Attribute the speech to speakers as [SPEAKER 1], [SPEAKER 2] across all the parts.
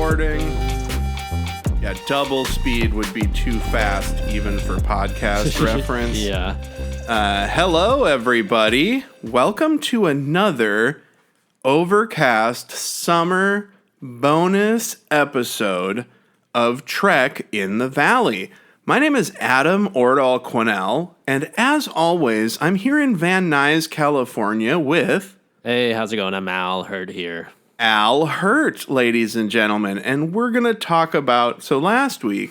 [SPEAKER 1] recording. Yeah, double speed would be too fast even for podcast reference.
[SPEAKER 2] Yeah.
[SPEAKER 1] Hello, everybody. Welcome to another Overcast summer bonus episode of Trek in the Valley. My name is Adam Ordall Quinnell, and as always, I'm here in Van Nuys, California with...
[SPEAKER 2] Hey, how's it going? I'm Al Hurd here.
[SPEAKER 1] Al Hurt, ladies and gentlemen, and we're going to talk about... So last week,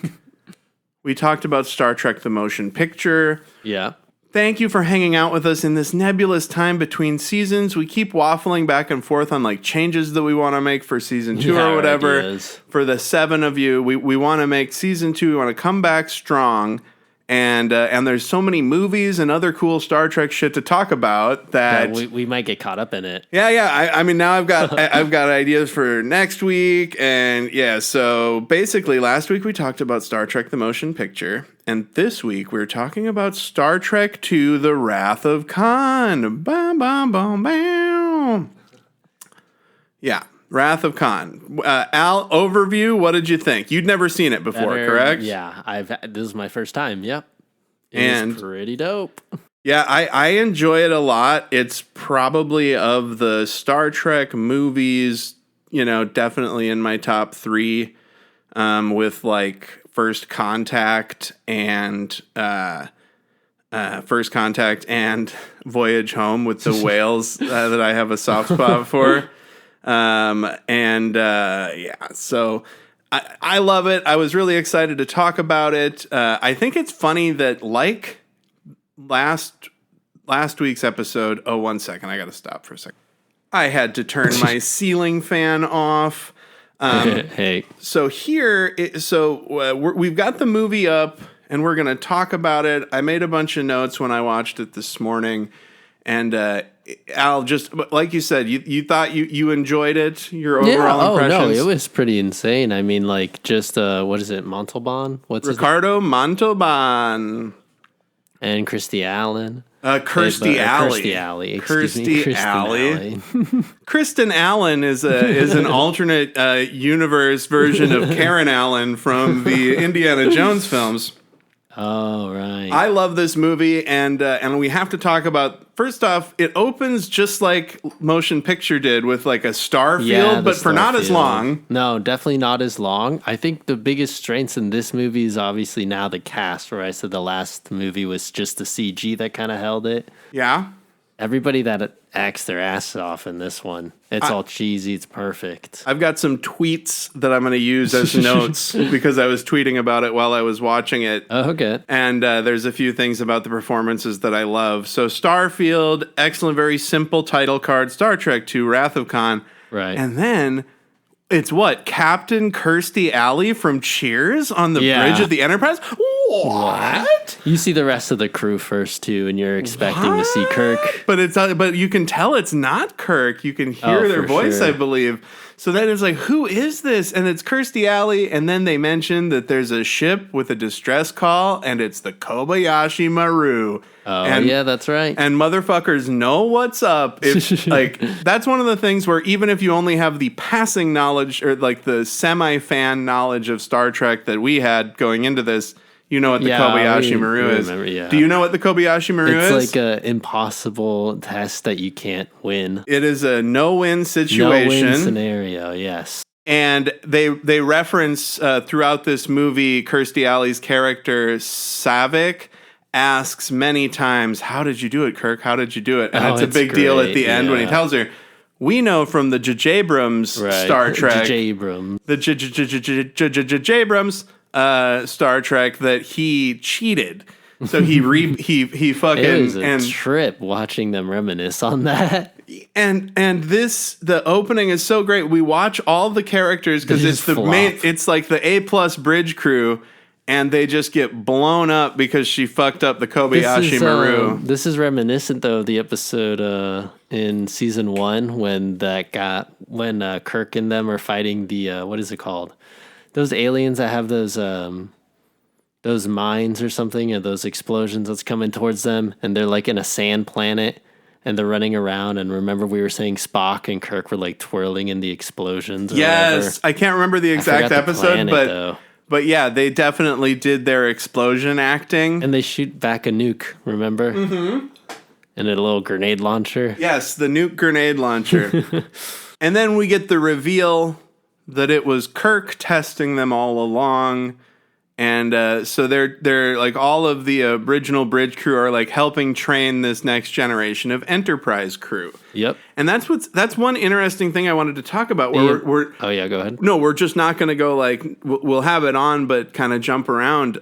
[SPEAKER 1] we talked about Star Trek The Motion Picture.
[SPEAKER 2] Yeah.
[SPEAKER 1] Thank you for hanging out with us in this nebulous time between seasons. We keep waffling back and forth on like changes that we want to make for season 2 or whatever.
[SPEAKER 2] Ideas.
[SPEAKER 1] For the 7 of you, we want to make season 2. We want to come back strong. And there's so many movies and other cool Star Trek shit to talk about that
[SPEAKER 2] we might get caught up in it.
[SPEAKER 1] Yeah. I mean, now I've got I've got ideas for next week, and yeah. So basically, last week we talked about Star Trek: The Motion Picture, and this week we're talking about Star Trek II: The Wrath of Khan. Bam, bam, bam, bam. Yeah. Wrath of Khan. Al, overview, what did you think? You'd never seen it before, correct?
[SPEAKER 2] Yeah, this is my first time, yep.
[SPEAKER 1] And
[SPEAKER 2] It's pretty dope.
[SPEAKER 1] Yeah, I enjoy it a lot. It's probably of the Star Trek movies, definitely in my top 3, with like First Contact and Voyage Home with the whales that I have a soft spot for. So I love it. I was really excited to talk about it. I think it's funny that like last week's episode. Oh, 1 second. I got to stop for a second. I had to turn my ceiling fan off.
[SPEAKER 2] Hey.
[SPEAKER 1] So here, we've got the movie up and we're going to talk about it. I made a bunch of notes when I watched it this morning, and, Al, just like you said, you thought you enjoyed it. Your overall impressions.
[SPEAKER 2] No, it was pretty insane. I mean, like just what is it, Montalban? What's
[SPEAKER 1] Ricardo Montalban
[SPEAKER 2] and Kirstie Alley.
[SPEAKER 1] Kirstie Alley. Kristen Allen is an alternate universe version of Karen Allen from the Indiana Jones films.
[SPEAKER 2] Oh, right.
[SPEAKER 1] I love this movie, and we have to talk about, first off, it opens just like Motion Picture did with like a star field, but for not as long.
[SPEAKER 2] No, definitely not as long. I think the biggest strengths in this movie is obviously now the cast, where I said the last movie was just the CG that kind of held it.
[SPEAKER 1] Yeah.
[SPEAKER 2] Everybody that acts their ass off in this one. It's all cheesy. It's perfect.
[SPEAKER 1] I've got some tweets that I'm going to use as notes because I was tweeting about it while I was watching it.
[SPEAKER 2] Oh, okay.
[SPEAKER 1] And there's a few things about the performances that I love. So Starfield, excellent, very simple title card. Star Trek II, Wrath of Khan.
[SPEAKER 2] Right.
[SPEAKER 1] And then it's what? Captain Kirstie Alley from Cheers on the bridge of the Enterprise? What?
[SPEAKER 2] You see the rest of the crew first too, and you're expecting to see Kirk.
[SPEAKER 1] But you can tell it's not Kirk. You can hear their voice,
[SPEAKER 2] sure.
[SPEAKER 1] I believe. So then it's like, who is this? And it's Kirstie Alley. And then they mention that there's a ship with a distress call, and it's the Kobayashi Maru.
[SPEAKER 2] Oh, yeah, that's right.
[SPEAKER 1] And motherfuckers know what's up. It's like, that's one of the things where even if you only have the passing knowledge or like the semi-fan knowledge of Star Trek that we had going into this, you know what the Kobayashi Maru is. Do you know what the Kobayashi Maru is?
[SPEAKER 2] It's like an impossible test that you can't win.
[SPEAKER 1] It is a no-win situation.
[SPEAKER 2] No-win scenario, yes.
[SPEAKER 1] And they reference throughout this movie, Kirstie Alley's character, Saavik, asks many times, how did you do it, Kirk? How did you do it? And it's a big deal at the end when he tells her. We know from the J.J. Abrams Star Trek.
[SPEAKER 2] J.J. Abrams.
[SPEAKER 1] The J.J. Abrams Star Trek that he cheated. So he fucking...
[SPEAKER 2] It was a trip watching them reminisce on that.
[SPEAKER 1] And the opening is so great. We watch all the characters because it's like the A+ bridge crew, and they just get blown up because she fucked up the Kobayashi Maru.
[SPEAKER 2] This is reminiscent though of the episode in season 1 when Kirk and them are fighting the what is it called? Those aliens that have those mines or something, and those explosions that's coming towards them, and they're like in a sand planet. and they're running around. And remember, we were saying Spock and Kirk were like twirling in the explosions. Or
[SPEAKER 1] Yes,
[SPEAKER 2] whatever.
[SPEAKER 1] I can't remember the exact
[SPEAKER 2] forgot the
[SPEAKER 1] episode,
[SPEAKER 2] planet, though.
[SPEAKER 1] but yeah, they definitely did their explosion acting.
[SPEAKER 2] And they shoot back a nuke, remember? Mm-hmm. And a little grenade launcher.
[SPEAKER 1] Yes, the nuke grenade launcher. And then we get the reveal that it was Kirk testing them all along. And so they're like all of the original bridge crew are like helping train this next generation of Enterprise crew.
[SPEAKER 2] Yep.
[SPEAKER 1] And that's one interesting thing I wanted to talk about. Where we're
[SPEAKER 2] oh yeah, go ahead.
[SPEAKER 1] No, we're just not going to go like we'll have it on, but kind of jump around.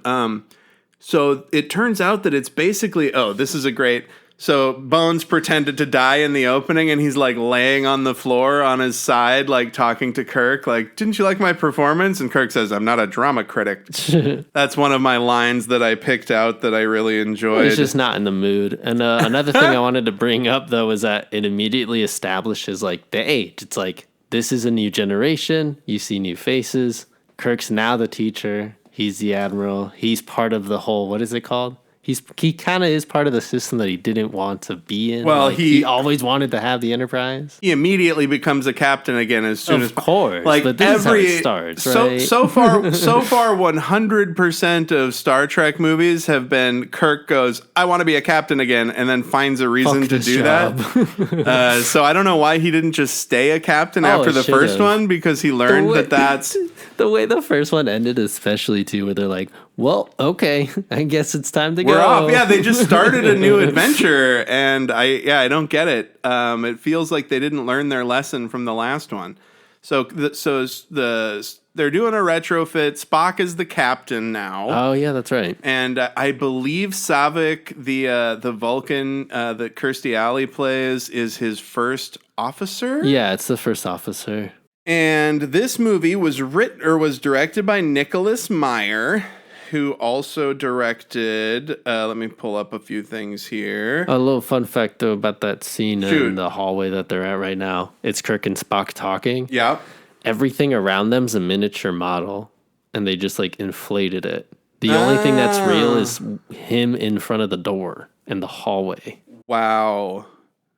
[SPEAKER 1] So it turns out that it's basically this is a great. So Bones pretended to die in the opening, and he's like laying on the floor on his side, like talking to Kirk, like, "Didn't you like my performance?" And Kirk says, "I'm not a drama critic." That's one of my lines that I picked out that I really enjoyed.
[SPEAKER 2] He's just not in the mood. And another thing I wanted to bring up though is that it immediately establishes like the age. It's like this is a new generation. You see new faces. Kirk's now the teacher. He's the admiral. He's part of the whole. What is it called? He kind of is part of the system that he didn't want to be in.
[SPEAKER 1] Well,
[SPEAKER 2] like, he always wanted to have the Enterprise.
[SPEAKER 1] He immediately becomes a captain again as soon as,
[SPEAKER 2] of course.
[SPEAKER 1] like
[SPEAKER 2] but this is how it starts, right?
[SPEAKER 1] So far, 100% of Star Trek movies have been Kirk goes, "I want to be a captain again," and then finds a reason
[SPEAKER 2] Fuck
[SPEAKER 1] to
[SPEAKER 2] this
[SPEAKER 1] do
[SPEAKER 2] job.
[SPEAKER 1] that. So I don't know why he didn't just stay a captain after the
[SPEAKER 2] should've.
[SPEAKER 1] first one, because he learned that's
[SPEAKER 2] the way the first one ended, especially too, where they're like, "Well, okay, I guess it's time to go."
[SPEAKER 1] we're off. Yeah, they just started a new adventure, and I don't get it. It feels like they didn't learn their lesson from the last one. So they're doing a retrofit. Spock is the captain now.
[SPEAKER 2] Oh yeah, that's right.
[SPEAKER 1] And I believe Saavik, the Vulcan that Kirstie Alley plays, is his first officer.
[SPEAKER 2] Yeah, it's the first officer.
[SPEAKER 1] And this movie was was directed by Nicholas Meyer, who also directed. Let me pull up a few things here.
[SPEAKER 2] A little fun fact though about that scene
[SPEAKER 1] Shoot.
[SPEAKER 2] in the hallway that they're at right now. It's Kirk and Spock talking.
[SPEAKER 1] Yeah.
[SPEAKER 2] Everything around them's a miniature model, and they just like inflated it. The only thing that's real is him in front of the door in the hallway.
[SPEAKER 1] Wow.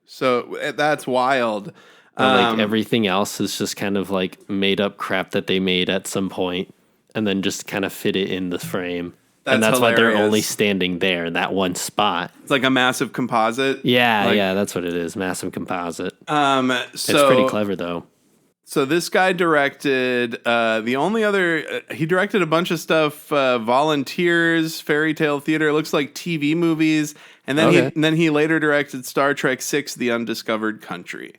[SPEAKER 1] So that's wild.
[SPEAKER 2] Like everything else is just kind of like made up crap that they made at some point and then just kind of fit it in the frame. And that's why they're only standing there in that one spot.
[SPEAKER 1] It's like a massive composite.
[SPEAKER 2] Yeah, that's what it is. Massive composite. It's
[SPEAKER 1] So
[SPEAKER 2] pretty clever though.
[SPEAKER 1] So this guy directed the only other he directed a bunch of stuff, Volunteers, Fairy Tale Theater. It looks like TV movies, and then he later directed Star Trek VI: The Undiscovered Country.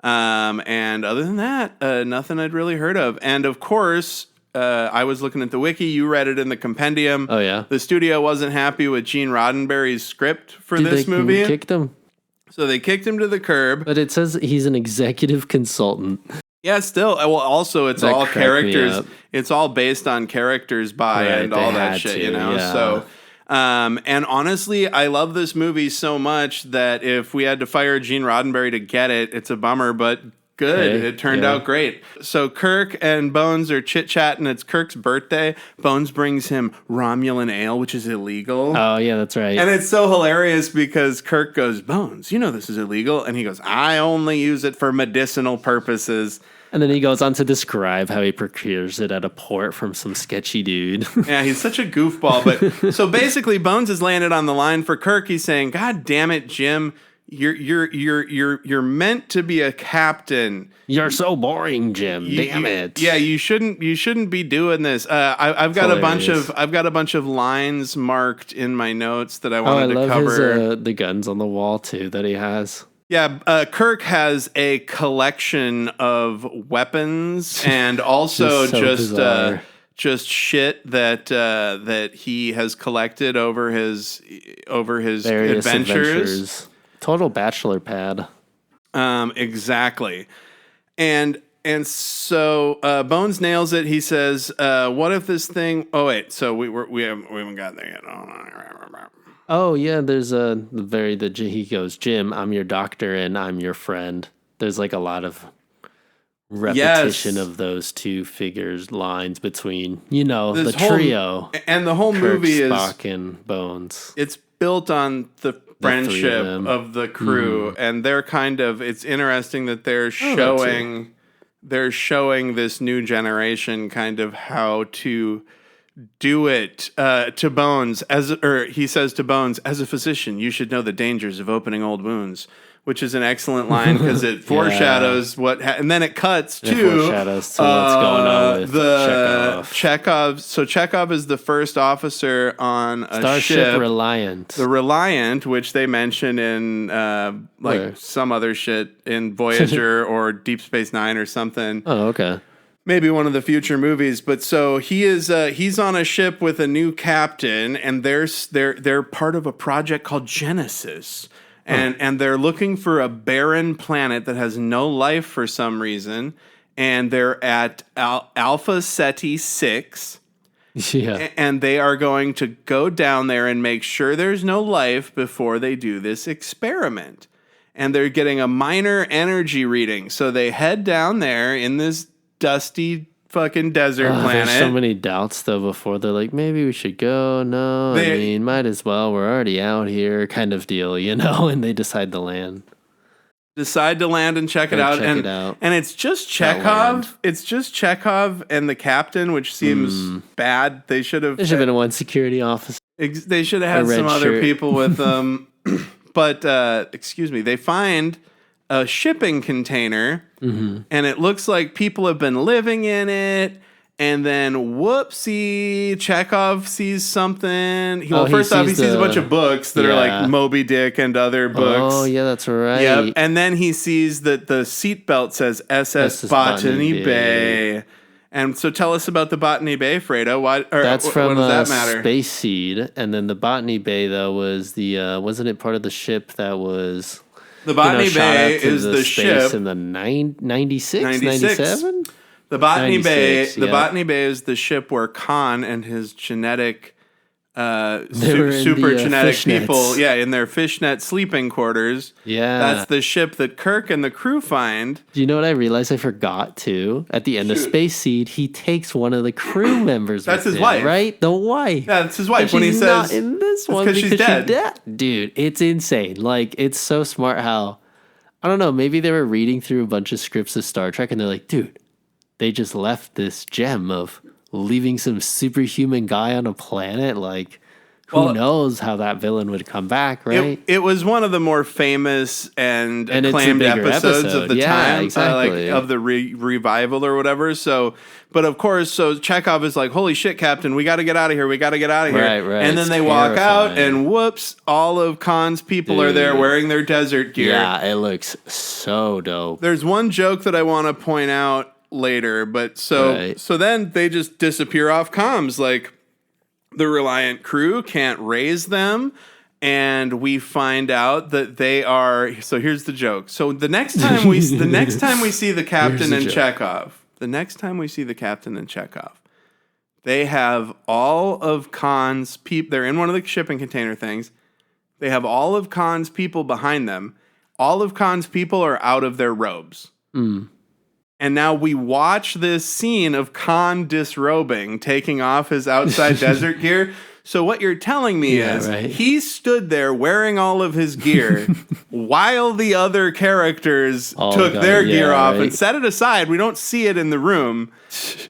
[SPEAKER 1] And other than that, nothing I'd really heard of. And of course, I was looking at the wiki. You read it in the compendium.
[SPEAKER 2] Oh yeah.
[SPEAKER 1] The studio wasn't happy with Gene Roddenberry's script for this movie,
[SPEAKER 2] Kicked him.
[SPEAKER 1] so they kicked him to the curb.
[SPEAKER 2] But it says he's an executive consultant.
[SPEAKER 1] Yeah, still. Well, also, it's
[SPEAKER 2] That
[SPEAKER 1] all
[SPEAKER 2] cracked me
[SPEAKER 1] characters.
[SPEAKER 2] up.
[SPEAKER 1] It's all based on characters by
[SPEAKER 2] Right,
[SPEAKER 1] and
[SPEAKER 2] they
[SPEAKER 1] all that
[SPEAKER 2] had
[SPEAKER 1] shit,
[SPEAKER 2] to,
[SPEAKER 1] you know?
[SPEAKER 2] yeah.
[SPEAKER 1] So, and honestly, I love this movie so much that if we had to fire Gene Roddenberry to get it, it's a bummer, but good.
[SPEAKER 2] Hey,
[SPEAKER 1] It turned
[SPEAKER 2] yeah.
[SPEAKER 1] out great. So Kirk and Bones are chit-chatting. It's Kirk's birthday. Bones brings him Romulan ale, which is illegal.
[SPEAKER 2] Oh yeah, that's right.
[SPEAKER 1] And it's so hilarious because Kirk goes, "Bones, you know this is illegal." And he goes, "I only use it for medicinal purposes."
[SPEAKER 2] And then he goes on to describe how he procures it at a port from some sketchy dude.
[SPEAKER 1] Yeah, he's such a goofball. But so basically, Bones is laying it on the line for Kirk. He's saying, "God damn it, Jim, you're meant to be a captain.
[SPEAKER 2] You're so boring, Jim. Damn it."
[SPEAKER 1] Yeah, you shouldn't be doing this." I've got
[SPEAKER 2] Hilarious.
[SPEAKER 1] a bunch of lines marked in my notes that I
[SPEAKER 2] I
[SPEAKER 1] wanted to
[SPEAKER 2] love
[SPEAKER 1] cover.
[SPEAKER 2] his the guns on the wall too that he has.
[SPEAKER 1] Yeah, Kirk has a collection of weapons and also
[SPEAKER 2] Just so bizarre.
[SPEAKER 1] just shit that he has collected over his
[SPEAKER 2] Various adventures. Total bachelor pad.
[SPEAKER 1] Exactly, and so Bones nails it. He says, "What if this thing?" Oh wait, so we haven't got there yet.
[SPEAKER 2] Oh yeah, there's he goes, "Jim, I'm your doctor and I'm your friend." There's like a lot of repetition of those two figures lines between, the trio.
[SPEAKER 1] And the whole
[SPEAKER 2] Kirk,
[SPEAKER 1] movie is
[SPEAKER 2] Spock and Bones.
[SPEAKER 1] it's built on the friendship
[SPEAKER 2] them.
[SPEAKER 1] of the crew, and they're kind of. It's interesting that they're showing this new generation kind of how to do it to Bones he says to Bones, as a physician, you should know the dangers of opening old wounds, which is an excellent line because it foreshadows and then it cuts to
[SPEAKER 2] foreshadows to what's going on with
[SPEAKER 1] Chekhov. So Chekhov is the first officer on a
[SPEAKER 2] Starship Reliant.
[SPEAKER 1] The Reliant, which they mention in some other shit in Voyager or Deep Space Nine or something.
[SPEAKER 2] Oh, okay.
[SPEAKER 1] Maybe one of the future movies, but so he's on a ship with a new captain, and they're part of a project called Genesis, and they're looking for a barren planet that has no life for some reason, and they're at Alpha Ceti 6.
[SPEAKER 2] Yeah.
[SPEAKER 1] And they are going to go down there and make sure there's no life before they do this experiment. And they're getting a minor energy reading, so they head down there in this dusty fucking desert planet.
[SPEAKER 2] There's so many doubts though before they're like, maybe we should go. No, I mean, might as well. We're already out here, kind of deal, you know. And they decide to land.
[SPEAKER 1] And check it out. And it's just Chekhov. It's just Chekhov and the captain, which seems bad. There should have
[SPEAKER 2] been one security officer.
[SPEAKER 1] They should have had some other people with them. But excuse me, they find a shipping container, and it looks like people have been living in it. And then, whoopsie, Chekhov sees something. First off, he sees a bunch of books that are like Moby Dick and other books.
[SPEAKER 2] Oh, yeah, that's right.
[SPEAKER 1] Yep. And then he sees that the seatbelt says SS Botany Bay. And so tell us about the Botany Bay, Fredo.
[SPEAKER 2] That's from
[SPEAKER 1] what does that matter?
[SPEAKER 2] Space Seed. And then the Botany Bay, though, was wasn't it part of the ship that was...
[SPEAKER 1] The Botany Bay is the ship
[SPEAKER 2] in the 96, 97?
[SPEAKER 1] The Botany Bay, Botany Bay is the ship where Khan and his genetic, super genetic people, in their fishnet sleeping quarters.
[SPEAKER 2] Yeah,
[SPEAKER 1] that's the ship that Kirk and the crew find.
[SPEAKER 2] Do you know what I realized I forgot too? At the end of Space Seed, he takes one of the crew members.
[SPEAKER 1] That's his wife,
[SPEAKER 2] right? The wife.
[SPEAKER 1] Yeah, that's his wife. When he says
[SPEAKER 2] not in this one
[SPEAKER 1] because she's dead.
[SPEAKER 2] Dude, it's insane. Like, it's so smart how, I don't know, maybe they were reading through a bunch of scripts of Star Trek and they're like, dude, they just left this gem of leaving some superhuman guy on a planet. Like, who knows how that villain would come back, right?
[SPEAKER 1] It was one of the more famous and acclaimed episodes of the time,
[SPEAKER 2] exactly.
[SPEAKER 1] Of the revival or whatever. So, but of course, so Chekhov is like, "Holy shit, Captain, we got to get out of here. We got to get out of here."
[SPEAKER 2] Right.
[SPEAKER 1] And then they walk out, and whoops, all of Khan's people are there wearing their desert gear.
[SPEAKER 2] Yeah, it looks so dope.
[SPEAKER 1] There's one joke that I want to point out later, but so then they just disappear off comms. Like, the Reliant crew can't raise them, and we find out that they are. So here's the joke. So the next time we see the captain and Chekhov, they have all of Khan's people. They're in one of the shipping container things. They have all of Khan's people behind them. All of Khan's people are out of their robes. And now we watch this scene of Khan disrobing, taking off his outside desert gear. So what you're telling me is he stood there wearing all of his gear while the other characters took their gear off and set it aside. We don't see it in the room.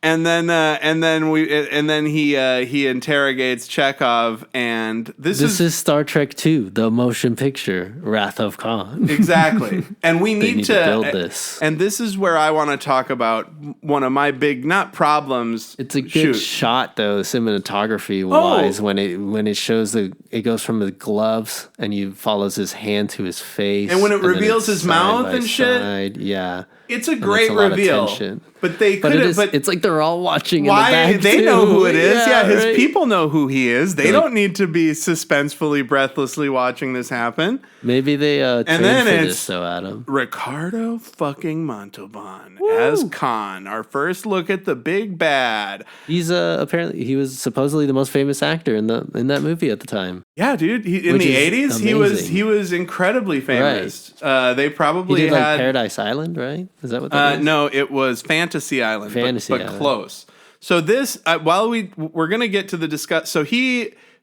[SPEAKER 1] And then he interrogates Chekhov, and this is
[SPEAKER 2] Star Trek II, the motion picture, Wrath of Khan.
[SPEAKER 1] Exactly. And we need to
[SPEAKER 2] build this.
[SPEAKER 1] And this is where I want to talk about one of my big, not problems.
[SPEAKER 2] It's a good shot though, cinematography wise, when it shows it goes from the gloves and you follows his hand to his face.
[SPEAKER 1] And when it reveals his mouth and shit.
[SPEAKER 2] Yeah.
[SPEAKER 1] It's a great reveal. But they could have. But
[SPEAKER 2] it's like they're all watching.
[SPEAKER 1] Why?
[SPEAKER 2] In the back
[SPEAKER 1] they
[SPEAKER 2] too.
[SPEAKER 1] know who it is. Yeah, his
[SPEAKER 2] right.
[SPEAKER 1] people know who he is. They don't need to be suspensefully, breathlessly watching this happen.
[SPEAKER 2] Maybe they trained for this, so Adam.
[SPEAKER 1] Ricardo fucking Montalban as Khan. Our first look at the big bad.
[SPEAKER 2] He's apparently he was supposedly the most famous actor in that movie at the time.
[SPEAKER 1] Yeah, dude. In the 80s, he was incredibly famous. Right. They probably
[SPEAKER 2] he did
[SPEAKER 1] had
[SPEAKER 2] like Paradise Island, right? Is that what that is?
[SPEAKER 1] No, it was Fantasy Island, but close. So this, while we're gonna get to the discuss. So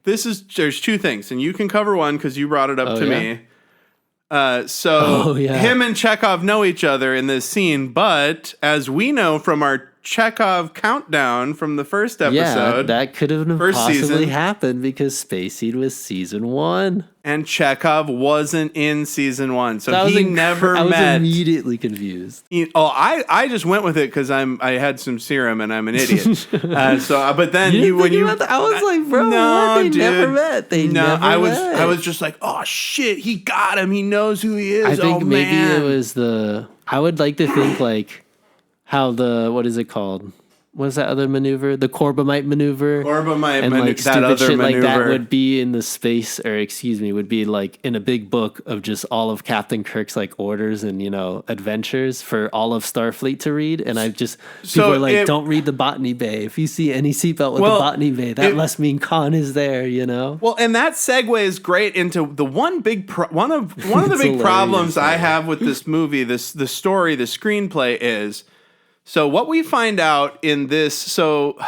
[SPEAKER 1] there's two things, and you can cover one because you brought it up to
[SPEAKER 2] yeah?
[SPEAKER 1] me. So
[SPEAKER 2] yeah.
[SPEAKER 1] him and Chekhov know each other in this scene, but as we know from our Chekhov countdown from the first episode,
[SPEAKER 2] Yeah, that could have
[SPEAKER 1] first
[SPEAKER 2] possibly
[SPEAKER 1] season.
[SPEAKER 2] happened because Space Seed was season 1.
[SPEAKER 1] and Chekhov wasn't in season 1, so
[SPEAKER 2] I was
[SPEAKER 1] he never
[SPEAKER 2] I was
[SPEAKER 1] met.
[SPEAKER 2] immediately confused.
[SPEAKER 1] I just went with it because I had some serum and I'm an idiot. But then
[SPEAKER 2] You
[SPEAKER 1] when you,
[SPEAKER 2] I was like, bro,
[SPEAKER 1] no,
[SPEAKER 2] what? They
[SPEAKER 1] dude.
[SPEAKER 2] never met. They never
[SPEAKER 1] I
[SPEAKER 2] met.
[SPEAKER 1] was just like, oh shit, he got him. He knows who he is.
[SPEAKER 2] I think
[SPEAKER 1] oh,
[SPEAKER 2] maybe
[SPEAKER 1] man.
[SPEAKER 2] it was I would like to think like how what is it called? What's that other maneuver? The Corbomite maneuver.
[SPEAKER 1] Corbomite
[SPEAKER 2] and
[SPEAKER 1] manu-
[SPEAKER 2] like
[SPEAKER 1] that
[SPEAKER 2] stupid
[SPEAKER 1] other
[SPEAKER 2] shit like that
[SPEAKER 1] maneuver.
[SPEAKER 2] would be in the space, or excuse me, would be like in a big book of just all of Captain Kirk's like orders and adventures for all of Starfleet to read. And I've just people are like, don't read the Botany Bay. If you see any seatbelt with the Botany Bay, that must mean Khan is there.
[SPEAKER 1] Well, and that segues great into the one big one of the big problems I have with this movie, the story, the screenplay is. So what we find out in this, so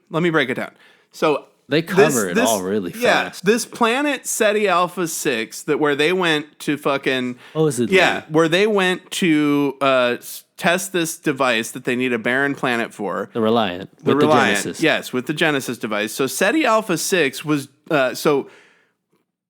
[SPEAKER 1] let me break it down. So
[SPEAKER 2] they cover it all really fast.
[SPEAKER 1] Yeah, this planet Ceti Alpha 6 where they went to fucking where they went to test this device that they need a barren planet for.
[SPEAKER 2] The Reliant.
[SPEAKER 1] The
[SPEAKER 2] Reliant, Genesis.
[SPEAKER 1] Yes, with the Genesis device. So Ceti Alpha 6 was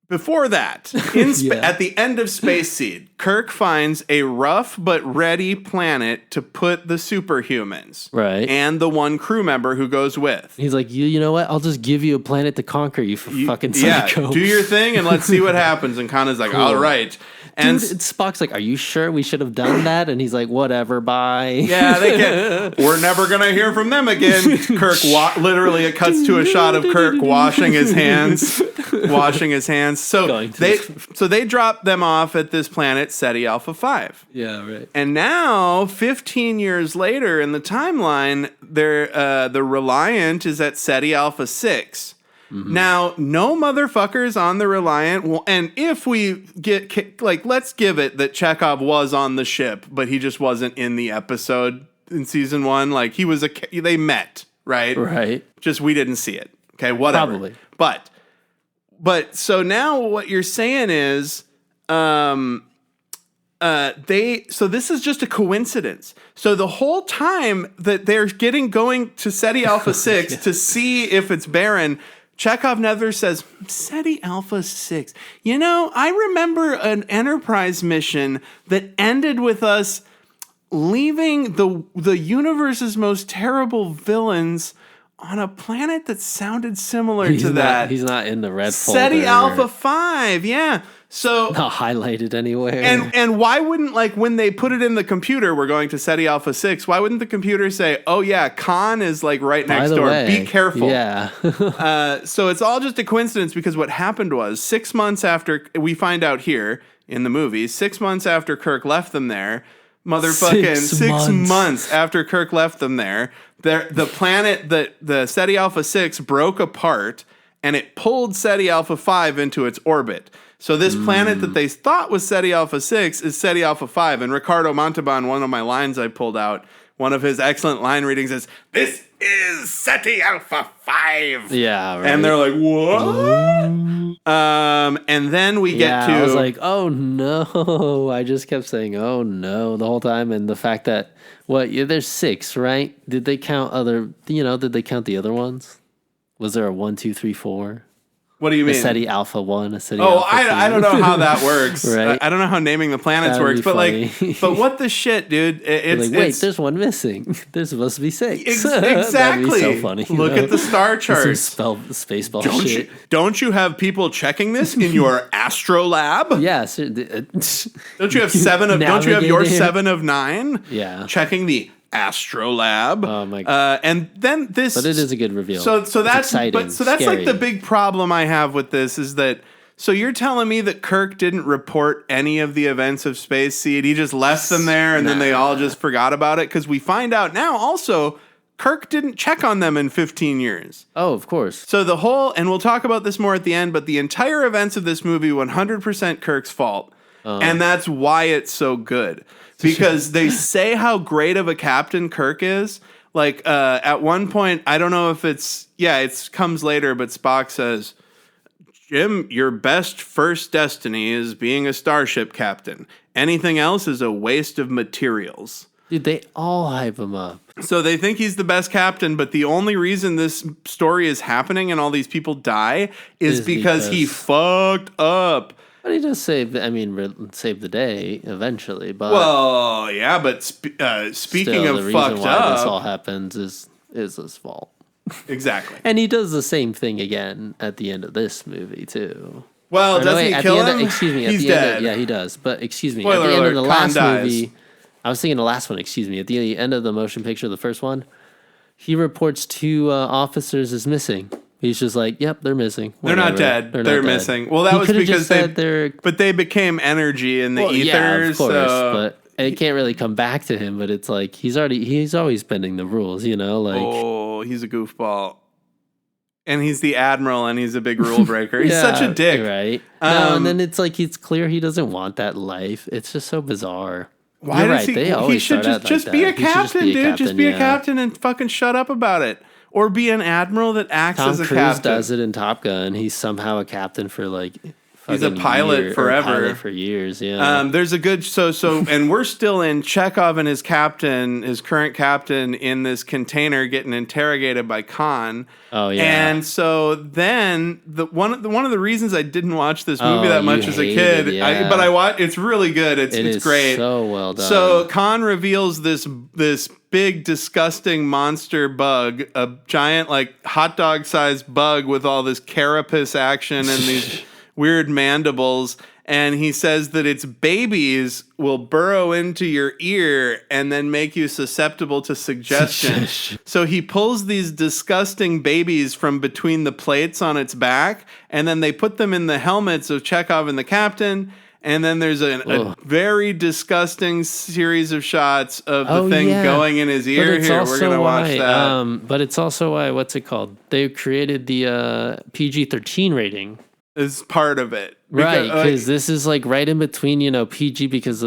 [SPEAKER 1] before that, at the end of Space Seed, Kirk finds a rough but ready planet to put the superhumans.
[SPEAKER 2] Right.
[SPEAKER 1] And the one crew member who goes with.
[SPEAKER 2] He's like, you know what? I'll just give you a planet to conquer, you fucking psycho.
[SPEAKER 1] Yeah, do your thing and let's see what happens. And Khan is like, all right. And
[SPEAKER 2] dude, Spock's like, are you sure we should have done that? And he's like, whatever, bye.
[SPEAKER 1] Yeah, they can. We're never going to hear from them again. Kirk, literally, it cuts to a shot of Kirk washing his hands. So they drop them off at this planet, Ceti Alpha 5.
[SPEAKER 2] Yeah, right.
[SPEAKER 1] And now, 15 years later in the timeline, the Reliant is at Ceti Alpha 6. Mm-hmm. Now, no motherfuckers on the Reliant. And if we let's give it that Chekhov was on the ship, but he just wasn't in the episode in season 1. Like they met, right?
[SPEAKER 2] Right.
[SPEAKER 1] Just we didn't see it. Okay, whatever.
[SPEAKER 2] Probably.
[SPEAKER 1] But so now what you're saying is, so this is just a coincidence. So the whole time that they're going to Ceti Alpha 6 to see if it's barren, Chekhov never says, Ceti Alpha 6. I remember an Enterprise mission that ended with us leaving the universe's most terrible villains on a planet that sounded similar to that.
[SPEAKER 2] He's not in the red folder.
[SPEAKER 1] Ceti Alpha 5, yeah. So
[SPEAKER 2] not highlighted anywhere.
[SPEAKER 1] And why wouldn't, when they put it in the computer, we're going to Ceti Alpha 6, why wouldn't the computer say, oh yeah, Khan is right next door. Be careful.
[SPEAKER 2] Yeah.
[SPEAKER 1] So it's all just a coincidence because what happened was 6 months after, we find out here in the movie, 6 months after Kirk left them there, motherfucking 6 months after Kirk left them there, the planet that the Ceti Alpha 6 broke apart and it pulled Ceti Alpha 5 into its orbit. So this planet that they thought was Ceti Alpha 6 is Ceti Alpha 5. And Ricardo Montalban, one of my lines I pulled out, one of his excellent line readings is, "This is Ceti Alpha 5."
[SPEAKER 2] Yeah, right.
[SPEAKER 1] And they're like, what? And then we get to...
[SPEAKER 2] I was like, oh no. I just kept saying, oh no, the whole time. And the fact that, there's 6, right? Did they count did they count the other ones? Was there a 1, 2, 3, 4?
[SPEAKER 1] What do you mean?
[SPEAKER 2] A Ceti Alpha 1, a Ceti Alpha 2.
[SPEAKER 1] I don't know how that works.
[SPEAKER 2] Right?
[SPEAKER 1] I don't know how naming the planets works, but but what the shit, dude?
[SPEAKER 2] Wait, there's one missing. There's supposed to be 6.
[SPEAKER 1] Exactly.
[SPEAKER 2] That'd be so funny.
[SPEAKER 1] Look at the star chart.
[SPEAKER 2] Some spaceball shit.
[SPEAKER 1] Don't you have people checking this in your astro lab?
[SPEAKER 2] Yes.
[SPEAKER 1] Don't you have 7 of? Don't you have your 7 of 9?
[SPEAKER 2] Yeah.
[SPEAKER 1] Checking the Astrolab.
[SPEAKER 2] Oh my god!
[SPEAKER 1] And then this,
[SPEAKER 2] but it is a good reveal.
[SPEAKER 1] So that's
[SPEAKER 2] exciting.
[SPEAKER 1] So that's
[SPEAKER 2] scary.
[SPEAKER 1] the big problem I have with this is that. So you're telling me that Kirk didn't report any of the events of Space Seed? He just left them there, and then they all just forgot about it? Because we find out now also. Kirk didn't check on them in 15 years.
[SPEAKER 2] Oh, of course.
[SPEAKER 1] So the whole, and we'll talk about this more at the end, but the entire events of this movie, 100% Kirk's fault. And that's why it's so good. Because they say how great of a captain Kirk is. At one point, I don't know if it comes later, but Spock says, Jim, your best first destiny is being a starship captain. Anything else is a waste of materials.
[SPEAKER 2] Dude, they all hype him up.
[SPEAKER 1] So they think he's the best captain, but the only reason this story is happening and all these people die is because he fucked up.
[SPEAKER 2] But he does save the day eventually. But
[SPEAKER 1] Well, yeah, but speaking
[SPEAKER 2] still,
[SPEAKER 1] of
[SPEAKER 2] the
[SPEAKER 1] fucked
[SPEAKER 2] reason why
[SPEAKER 1] up,
[SPEAKER 2] this all happens is his fault.
[SPEAKER 1] exactly.
[SPEAKER 2] And he does the same thing again at the end of this movie too.
[SPEAKER 1] Well, doesn't he kill him? He's dead.
[SPEAKER 2] Yeah, he does. But excuse me,
[SPEAKER 1] Spoiler
[SPEAKER 2] at the end
[SPEAKER 1] alert,
[SPEAKER 2] of the
[SPEAKER 1] Khan
[SPEAKER 2] last
[SPEAKER 1] dies.
[SPEAKER 2] movie, I was thinking the last one. Excuse me, at the end of the motion picture, the first one, he reports 2 officers as missing. He's just like, "Yep, they're missing.
[SPEAKER 1] They're not dead. They're
[SPEAKER 2] not
[SPEAKER 1] missing."
[SPEAKER 2] dead."
[SPEAKER 1] Well, that
[SPEAKER 2] He
[SPEAKER 1] was
[SPEAKER 2] could've
[SPEAKER 1] because
[SPEAKER 2] just said they're.
[SPEAKER 1] but they became energy in the ether.
[SPEAKER 2] Yeah, of course,
[SPEAKER 1] so
[SPEAKER 2] but it can't really come back to him. But it's like he's always bending the rules, you know. Like,
[SPEAKER 1] oh, he's a goofball. And he's the admiral, and he's a big rule breaker. He's such a dick.
[SPEAKER 2] right? No, and then it's like it's clear he doesn't want that life. It's just so bizarre.
[SPEAKER 1] Why
[SPEAKER 2] You're
[SPEAKER 1] does
[SPEAKER 2] right,
[SPEAKER 1] he?
[SPEAKER 2] they
[SPEAKER 1] He
[SPEAKER 2] always
[SPEAKER 1] should
[SPEAKER 2] start out
[SPEAKER 1] just
[SPEAKER 2] like
[SPEAKER 1] be
[SPEAKER 2] that.
[SPEAKER 1] a
[SPEAKER 2] He should
[SPEAKER 1] captain, dude. Just be a
[SPEAKER 2] yeah.
[SPEAKER 1] captain and fucking shut up about it, or be an admiral that acts
[SPEAKER 2] Tom
[SPEAKER 1] as a
[SPEAKER 2] Cruise
[SPEAKER 1] captain.
[SPEAKER 2] does it in Top Gun. He's somehow a captain for like.
[SPEAKER 1] He's a
[SPEAKER 2] fucking
[SPEAKER 1] pilot forever.
[SPEAKER 2] Pilot for years, yeah.
[SPEAKER 1] There's a good and we're still in Chekhov and his current captain, in this container getting interrogated by Khan.
[SPEAKER 2] Oh yeah.
[SPEAKER 1] And so then one of the reasons I didn't watch this movie that much as a
[SPEAKER 2] hated
[SPEAKER 1] kid,
[SPEAKER 2] it, yeah.
[SPEAKER 1] but I watched. It's really good. It's great.
[SPEAKER 2] So well done.
[SPEAKER 1] So Khan reveals this big disgusting monster bug, a giant like hot dog sized bug with all this carapace action and these weird mandibles, and he says that its babies will burrow into your ear and then make you susceptible to suggestion. So he pulls these disgusting babies from between the plates on its back, and then they put them in the helmets of Chekhov and the captain. And then there's a very disgusting series of shots of the thing going in his ear. Here, we're going to watch that.
[SPEAKER 2] But it's also why, what's it called? They created the PG-13 rating.
[SPEAKER 1] Is part of it.
[SPEAKER 2] Right, because this is like right in between, PG, because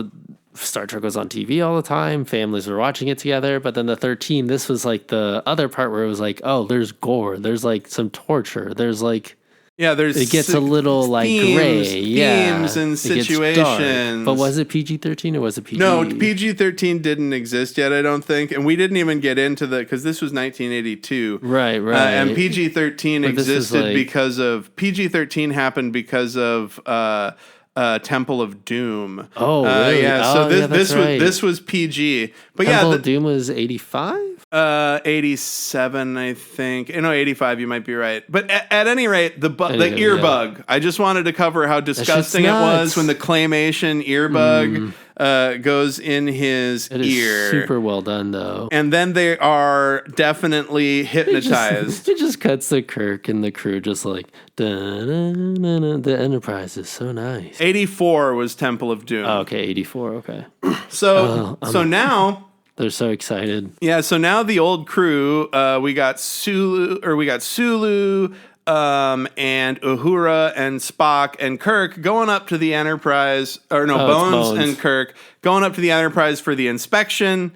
[SPEAKER 2] Star Trek was on TV all the time. Families were watching it together. But then the 13, this was like the other part where it was like, oh, there's gore. There's like some torture. There's like...
[SPEAKER 1] Yeah,
[SPEAKER 2] it gets a little like gray,
[SPEAKER 1] themes and situations.
[SPEAKER 2] But was it PG-13 or was it PG?
[SPEAKER 1] No, PG-13 didn't exist yet, I don't think, and we didn't even get into because this was 1982,
[SPEAKER 2] right,
[SPEAKER 1] and PG-13 existed because of PG-13 happened because of Temple of Doom.
[SPEAKER 2] Oh, really?
[SPEAKER 1] Yeah. So this was PG, but
[SPEAKER 2] Temple of Doom was 85.
[SPEAKER 1] 87, I think. 85. You might be right. But at any rate, the ear bug. I just wanted to cover how disgusting it was when the claymation ear bug goes in his ear.
[SPEAKER 2] Super well done, though.
[SPEAKER 1] And then they are definitely hypnotized.
[SPEAKER 2] It just cuts to Kirk and the crew, just like the Enterprise is so nice.
[SPEAKER 1] 84 was Temple of Doom.
[SPEAKER 2] Oh, okay, 84. Okay.
[SPEAKER 1] So now.
[SPEAKER 2] They're so excited.
[SPEAKER 1] Yeah, so now the old crew, we got Sulu, and Uhura and Spock and Kirk going up to the Enterprise, Bones and Kirk going up to the Enterprise for the inspection,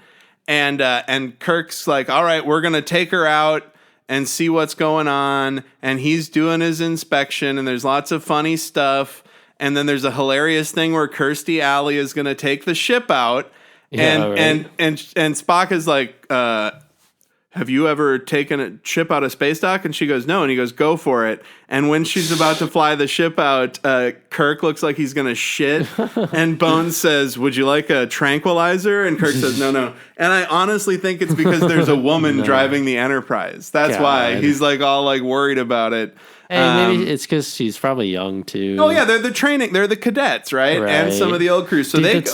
[SPEAKER 1] and Kirk's like, all right, we're gonna take her out and see what's going on, and he's doing his inspection, and there's lots of funny stuff, and then there's a hilarious thing where Kirstie Alley is gonna take the ship out. And Spock is like, have you ever taken a ship out of space dock? And she goes, no. And he goes, go for it. And when she's about to fly the ship out, Kirk looks like he's going to shit. And Bones says, would you like a tranquilizer? And Kirk says, no. And I honestly think it's because there's a woman driving the Enterprise. That's why he's like all like worried about it.
[SPEAKER 2] And maybe it's because she's probably young too.
[SPEAKER 1] Oh yeah, they're the training. They're the cadets, right? And some of the old crew. So
[SPEAKER 2] it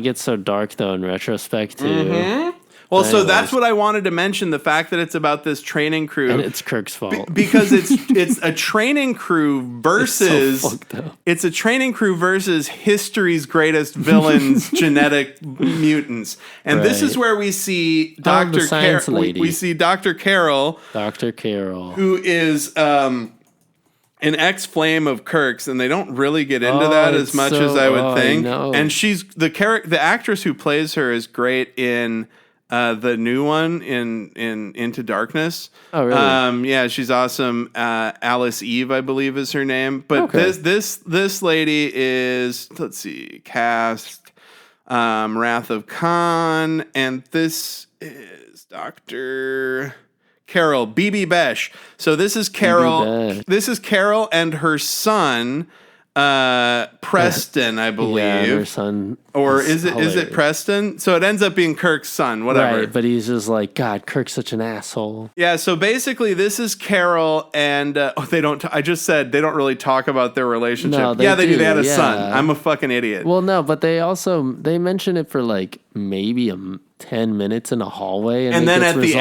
[SPEAKER 2] gets so dark though in retrospect too.
[SPEAKER 1] Mm-hmm. Well, so that's what I wanted to mention, the fact that it's about this training crew.
[SPEAKER 2] And it's Kirk's fault.
[SPEAKER 1] Because it's a training crew versus it's a training crew versus history's greatest villains, genetic mutants. And this is where we see Dr. Carol. We see Dr. Carol.
[SPEAKER 2] Dr. Carol.
[SPEAKER 1] Who is an ex-flame of Kirk's, and they don't really get into that as much as I would think. And she's the actress who plays her is great in the new one in Into Darkness.
[SPEAKER 2] Oh, really?
[SPEAKER 1] Yeah, she's awesome. Alice Eve, I believe, is her name. But
[SPEAKER 2] Okay.
[SPEAKER 1] this lady is, let's see, cast Wrath of Khan, and this is Dr. Carol BB Besh. So this is Carol.
[SPEAKER 2] Besh.
[SPEAKER 1] This is Carol and her son, Preston, I believe.
[SPEAKER 2] Yeah, her son.
[SPEAKER 1] Or is it
[SPEAKER 2] hilarious.
[SPEAKER 1] Preston? So it ends up being Kirk's son, whatever.
[SPEAKER 2] Right, but he's just like, God, Kirk's such an asshole.
[SPEAKER 1] Yeah, so basically this is Carol and they don't I just said they don't really talk about their relationship.
[SPEAKER 2] No, they
[SPEAKER 1] yeah, they do. They had a
[SPEAKER 2] do,
[SPEAKER 1] son.
[SPEAKER 2] yeah.
[SPEAKER 1] I'm a fucking idiot.
[SPEAKER 2] Well, no, but they mention it for like maybe 10 minutes in a hallway, and
[SPEAKER 1] then
[SPEAKER 2] at
[SPEAKER 1] the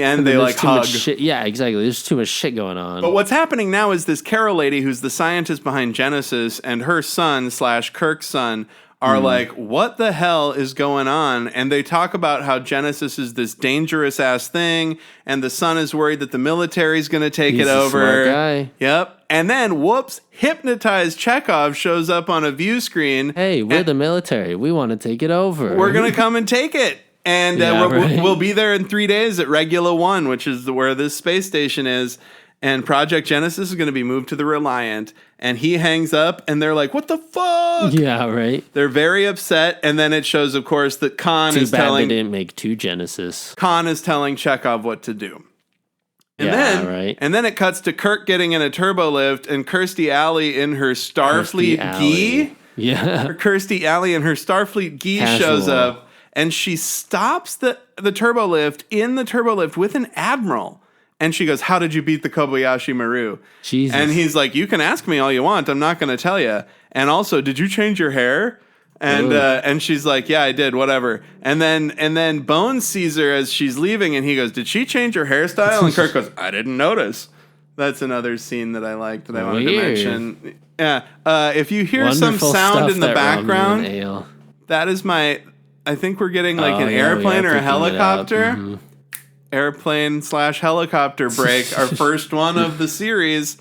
[SPEAKER 1] end they like hug.
[SPEAKER 2] Yeah, exactly. There's too much shit going on.
[SPEAKER 1] But what's happening now is this Carol lady, who's the scientist behind Genesis, and her son / Kirk's son are like, what the hell is going on? And they talk about how Genesis is this dangerous ass thing, and the son is worried that the military is going to take
[SPEAKER 2] He's
[SPEAKER 1] it
[SPEAKER 2] a
[SPEAKER 1] over.
[SPEAKER 2] smart guy.
[SPEAKER 1] Yep. And then, whoops, hypnotized Chekhov shows up on a view screen.
[SPEAKER 2] Hey, we're the military. We want to take it over.
[SPEAKER 1] We're going to come and take it. And
[SPEAKER 2] Yeah, right.
[SPEAKER 1] we'll be there in 3 days at Regula 1, which is where this space station is. And Project Genesis is going to be moved to the Reliant. And he hangs up, and they're like, what the fuck?
[SPEAKER 2] Yeah, right.
[SPEAKER 1] They're very upset. And then it shows, of course, that Khan
[SPEAKER 2] Too
[SPEAKER 1] is
[SPEAKER 2] bad
[SPEAKER 1] telling
[SPEAKER 2] they didn't make 2 Genesis.
[SPEAKER 1] Chekhov what to do. And
[SPEAKER 2] Yeah, right.
[SPEAKER 1] And then it cuts to Kirk getting in a turbo lift and Kirstie Alley in her Starfleet gi.
[SPEAKER 2] Yeah.
[SPEAKER 1] Kirstie Alley in her Starfleet gi shows
[SPEAKER 2] Casual.
[SPEAKER 1] up, and she stops the turbo lift in the turbo lift with an admiral. And she goes, how did you beat the Kobayashi Maru?
[SPEAKER 2] Jesus.
[SPEAKER 1] And he's like, you can ask me all you want. I'm not going to tell you. And also, did you change your hair? And she's like, yeah, I did, whatever. And then Bones sees her as she's leaving, and he goes, did she change her hairstyle? And Kirk goes, I didn't notice. That's another scene that I liked that I wanted to mention. Yeah. If you hear
[SPEAKER 2] Wonderful
[SPEAKER 1] some sound
[SPEAKER 2] stuff,
[SPEAKER 1] in the
[SPEAKER 2] that ramen
[SPEAKER 1] background,
[SPEAKER 2] ale.
[SPEAKER 1] that is I think we're getting like an
[SPEAKER 2] Yeah, we
[SPEAKER 1] airplane
[SPEAKER 2] are
[SPEAKER 1] or a
[SPEAKER 2] picking it up.
[SPEAKER 1] helicopter.
[SPEAKER 2] Mhm.
[SPEAKER 1] Airplane / helicopter break, our first one of the series.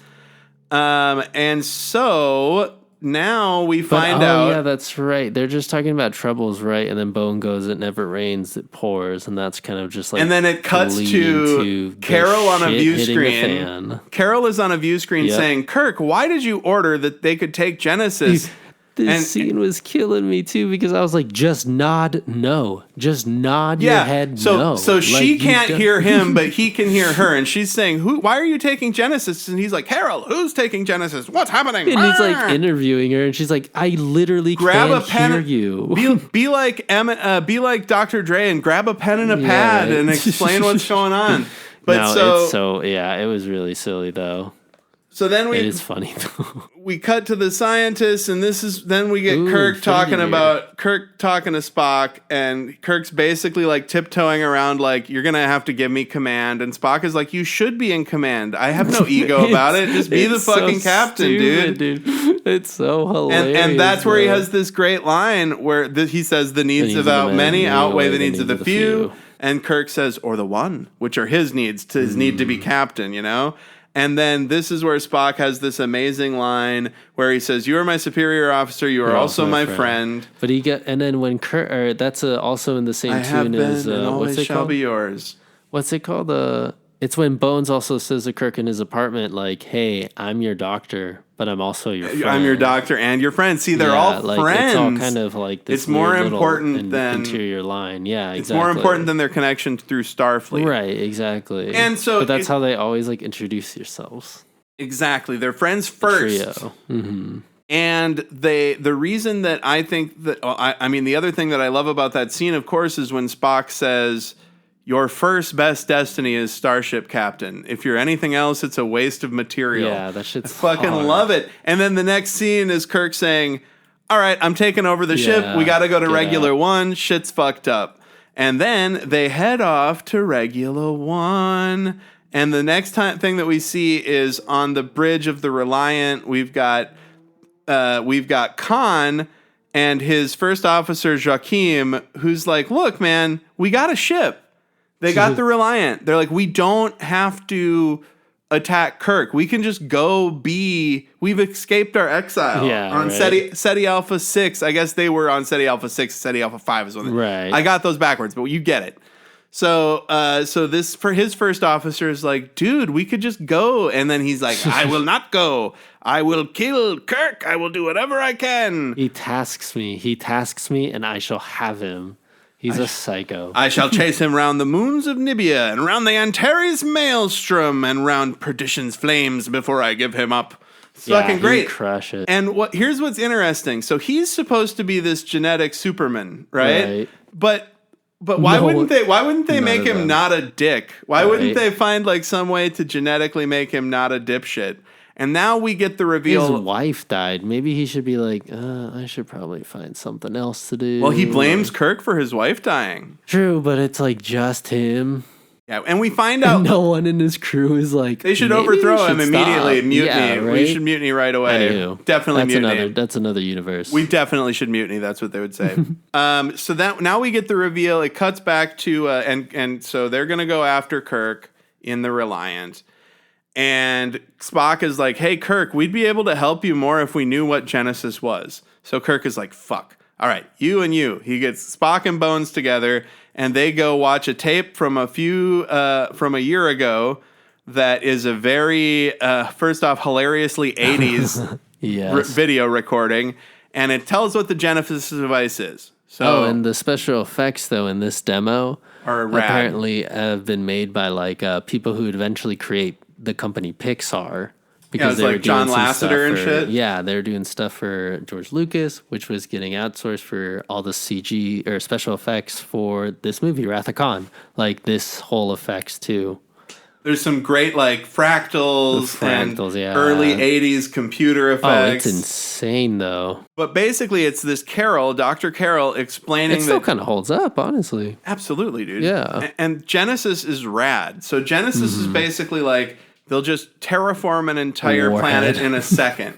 [SPEAKER 1] And so now we find out.
[SPEAKER 2] Yeah, that's right. They're just talking about troubles, right? And then Bone goes, it never rains, it pours. And that's kind of just like.
[SPEAKER 1] And then it cuts to
[SPEAKER 2] the
[SPEAKER 1] Carol on a
[SPEAKER 2] shit
[SPEAKER 1] view
[SPEAKER 2] hitting the
[SPEAKER 1] screen.
[SPEAKER 2] fan.
[SPEAKER 1] Carol is on a view screen
[SPEAKER 2] Yep.
[SPEAKER 1] saying, Kirk, why did you order that they could take Genesis?
[SPEAKER 2] This scene was killing me too because I was like, just nod no. Just nod your head no.
[SPEAKER 1] So
[SPEAKER 2] Like,
[SPEAKER 1] she
[SPEAKER 2] you
[SPEAKER 1] can't
[SPEAKER 2] don't-
[SPEAKER 1] hear him, but he can hear her. And she's saying, why are you taking Genesis? And he's like, Carol, who's taking Genesis? What's happening?
[SPEAKER 2] And he's like
[SPEAKER 1] Ah!
[SPEAKER 2] interviewing her, and she's like, "I literally
[SPEAKER 1] Grab
[SPEAKER 2] can't
[SPEAKER 1] a pen.
[SPEAKER 2] hear you."
[SPEAKER 1] Be like be like Dr. Dre and grab a pen and a
[SPEAKER 2] Yeah,
[SPEAKER 1] pad
[SPEAKER 2] right.
[SPEAKER 1] and explain what's going on. But
[SPEAKER 2] No, it was really silly though.
[SPEAKER 1] so then
[SPEAKER 2] It is funny though.
[SPEAKER 1] we cut to the scientists, and then we get
[SPEAKER 2] Ooh,
[SPEAKER 1] Kirk talking
[SPEAKER 2] familiar.
[SPEAKER 1] about Kirk talking to Spock, and Kirk's basically like tiptoeing around like, you're gonna have to give me command, and Spock is like, you should be in command. I have no ego about it. Just be the
[SPEAKER 2] It's so
[SPEAKER 1] fucking captain,
[SPEAKER 2] stupid,
[SPEAKER 1] dude.
[SPEAKER 2] It's so hilarious.
[SPEAKER 1] And that's where he
[SPEAKER 2] though.
[SPEAKER 1] has this great line where he says the needs of many outweigh the needs of the few. And Kirk says, or the one, which are his needs, to his need to be captain, you know? And then this is where Spock has this amazing line where he says, you are my superior officer, you are also my friend.
[SPEAKER 2] But and then when Kirk, that's also in the same
[SPEAKER 1] I have
[SPEAKER 2] tune
[SPEAKER 1] been
[SPEAKER 2] as
[SPEAKER 1] and
[SPEAKER 2] what's
[SPEAKER 1] always
[SPEAKER 2] it
[SPEAKER 1] shall
[SPEAKER 2] called?
[SPEAKER 1] be yours.
[SPEAKER 2] What's it called? It's when Bones also says to Kirk in his apartment, like, "Hey, I'm your doctor, but I'm also your friend.
[SPEAKER 1] I'm your doctor and your friend." See, they're all
[SPEAKER 2] like,
[SPEAKER 1] friends.
[SPEAKER 2] It's all kind of like this.
[SPEAKER 1] It's more
[SPEAKER 2] weird little
[SPEAKER 1] important than
[SPEAKER 2] interior line. Yeah, exactly.
[SPEAKER 1] It's more important than their connection through Starfleet.
[SPEAKER 2] Right, exactly.
[SPEAKER 1] And so
[SPEAKER 2] but that's how they always like introduce yourselves.
[SPEAKER 1] Exactly, they're friends first.
[SPEAKER 2] Trio. Mm-hmm.
[SPEAKER 1] And the reason that I think that I mean the other thing that I love about that scene, of course, is when Spock says, your first best destiny is Starship Captain. If you're anything else, it's a waste of material.
[SPEAKER 2] Yeah, that shit's
[SPEAKER 1] I fucking
[SPEAKER 2] hard.
[SPEAKER 1] love it. And then the next scene is Kirk saying, all right, I'm taking over the ship. We got to go to
[SPEAKER 2] get
[SPEAKER 1] Regular
[SPEAKER 2] out.
[SPEAKER 1] 1. Shit's fucked up. And then they head off to Regular 1. And the next thing that we see is on the bridge of the Reliant, we've got Khan and his first officer, Joachim, who's like, look, man, we got a ship. They got the Reliant. They're like, we don't have to attack Kirk. We can just go we've escaped our exile on
[SPEAKER 2] right.
[SPEAKER 1] SETI Alpha 6. I guess they were on SETI Alpha 6, SETI Alpha 5 is one.
[SPEAKER 2] Right.
[SPEAKER 1] I got those backwards, but you get it. So this for his first officer is like, dude, we could just go. And then he's like, I will not go. I will kill Kirk. I will do whatever I can.
[SPEAKER 2] He tasks me, and I shall have him. He's a psycho.
[SPEAKER 1] I shall chase him round the moons of Nibia and round the Antares maelstrom and round perdition's flames before I give him up. It's fucking great.
[SPEAKER 2] Crush it.
[SPEAKER 1] And here's what's interesting. So he's supposed to be this genetic Superman, right? But why wouldn't they make him not a dick? Why wouldn't they find like some way to genetically make him not a dipshit? And now we get the reveal.
[SPEAKER 2] His wife died. Maybe he should be like, I should probably find something else to do.
[SPEAKER 1] Well, he blames Kirk for his wife dying.
[SPEAKER 2] True, but it's like just him.
[SPEAKER 1] Yeah, and we find out
[SPEAKER 2] no one in his crew is like,
[SPEAKER 1] they should overthrow him immediately.
[SPEAKER 2] Stop.
[SPEAKER 1] Mutiny.
[SPEAKER 2] Yeah, right?
[SPEAKER 1] We should mutiny right away.
[SPEAKER 2] Anywho,
[SPEAKER 1] Definitely mutiny.
[SPEAKER 2] That's another universe.
[SPEAKER 1] We definitely should mutiny. That's what they would say. So that now we get the reveal. It cuts back to and so they're gonna go after Kirk in the Reliant. And Spock is like, hey, Kirk, we'd be able to help you more if we knew what Genesis was. So Kirk is like, fuck. All right, you and you. He gets Spock and Bones together, and they go watch a tape from a year ago that is a very, first off, hilariously 80s video recording, and it tells what the Genesis device is. So,
[SPEAKER 2] and the special effects, though, in this demo
[SPEAKER 1] are rad.
[SPEAKER 2] Apparently have been made by like people who would eventually create the company Pixar, because they were
[SPEAKER 1] like John
[SPEAKER 2] doing
[SPEAKER 1] Lasseter and shit.
[SPEAKER 2] Yeah, they were doing stuff for George Lucas, which was getting outsourced for all the CG or special effects for this movie, Wrath of Khan. Like this whole effects too.
[SPEAKER 1] There's some great like fractals and early 80s computer effects.
[SPEAKER 2] Oh, it's insane though.
[SPEAKER 1] But basically it's this Carol, Dr. Carol, explaining
[SPEAKER 2] it still kind of holds up, honestly.
[SPEAKER 1] Absolutely, dude.
[SPEAKER 2] Yeah.
[SPEAKER 1] And Genesis is rad. So Genesis is basically like, they'll just terraform an entire planet in a second.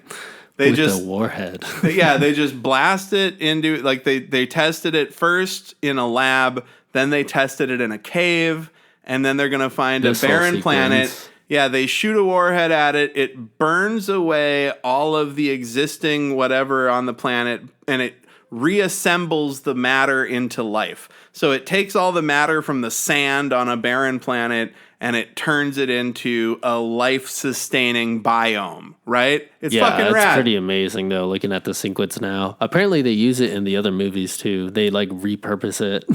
[SPEAKER 1] They
[SPEAKER 2] With
[SPEAKER 1] just
[SPEAKER 2] the warhead.
[SPEAKER 1] they just blast it into, like they tested it first in a lab, then they tested it in a cave, and then they're going to find a barren planet. Yeah, they shoot a warhead at it. It burns away all of the existing whatever on the planet, and it reassembles the matter into life. So it takes all the matter from the sand on a barren planet and it turns it into a life-sustaining biome, right? It's fucking rad.
[SPEAKER 2] It's pretty amazing, though, looking at the sequence now. Apparently they use it in the other movies, too. They, like, repurpose it.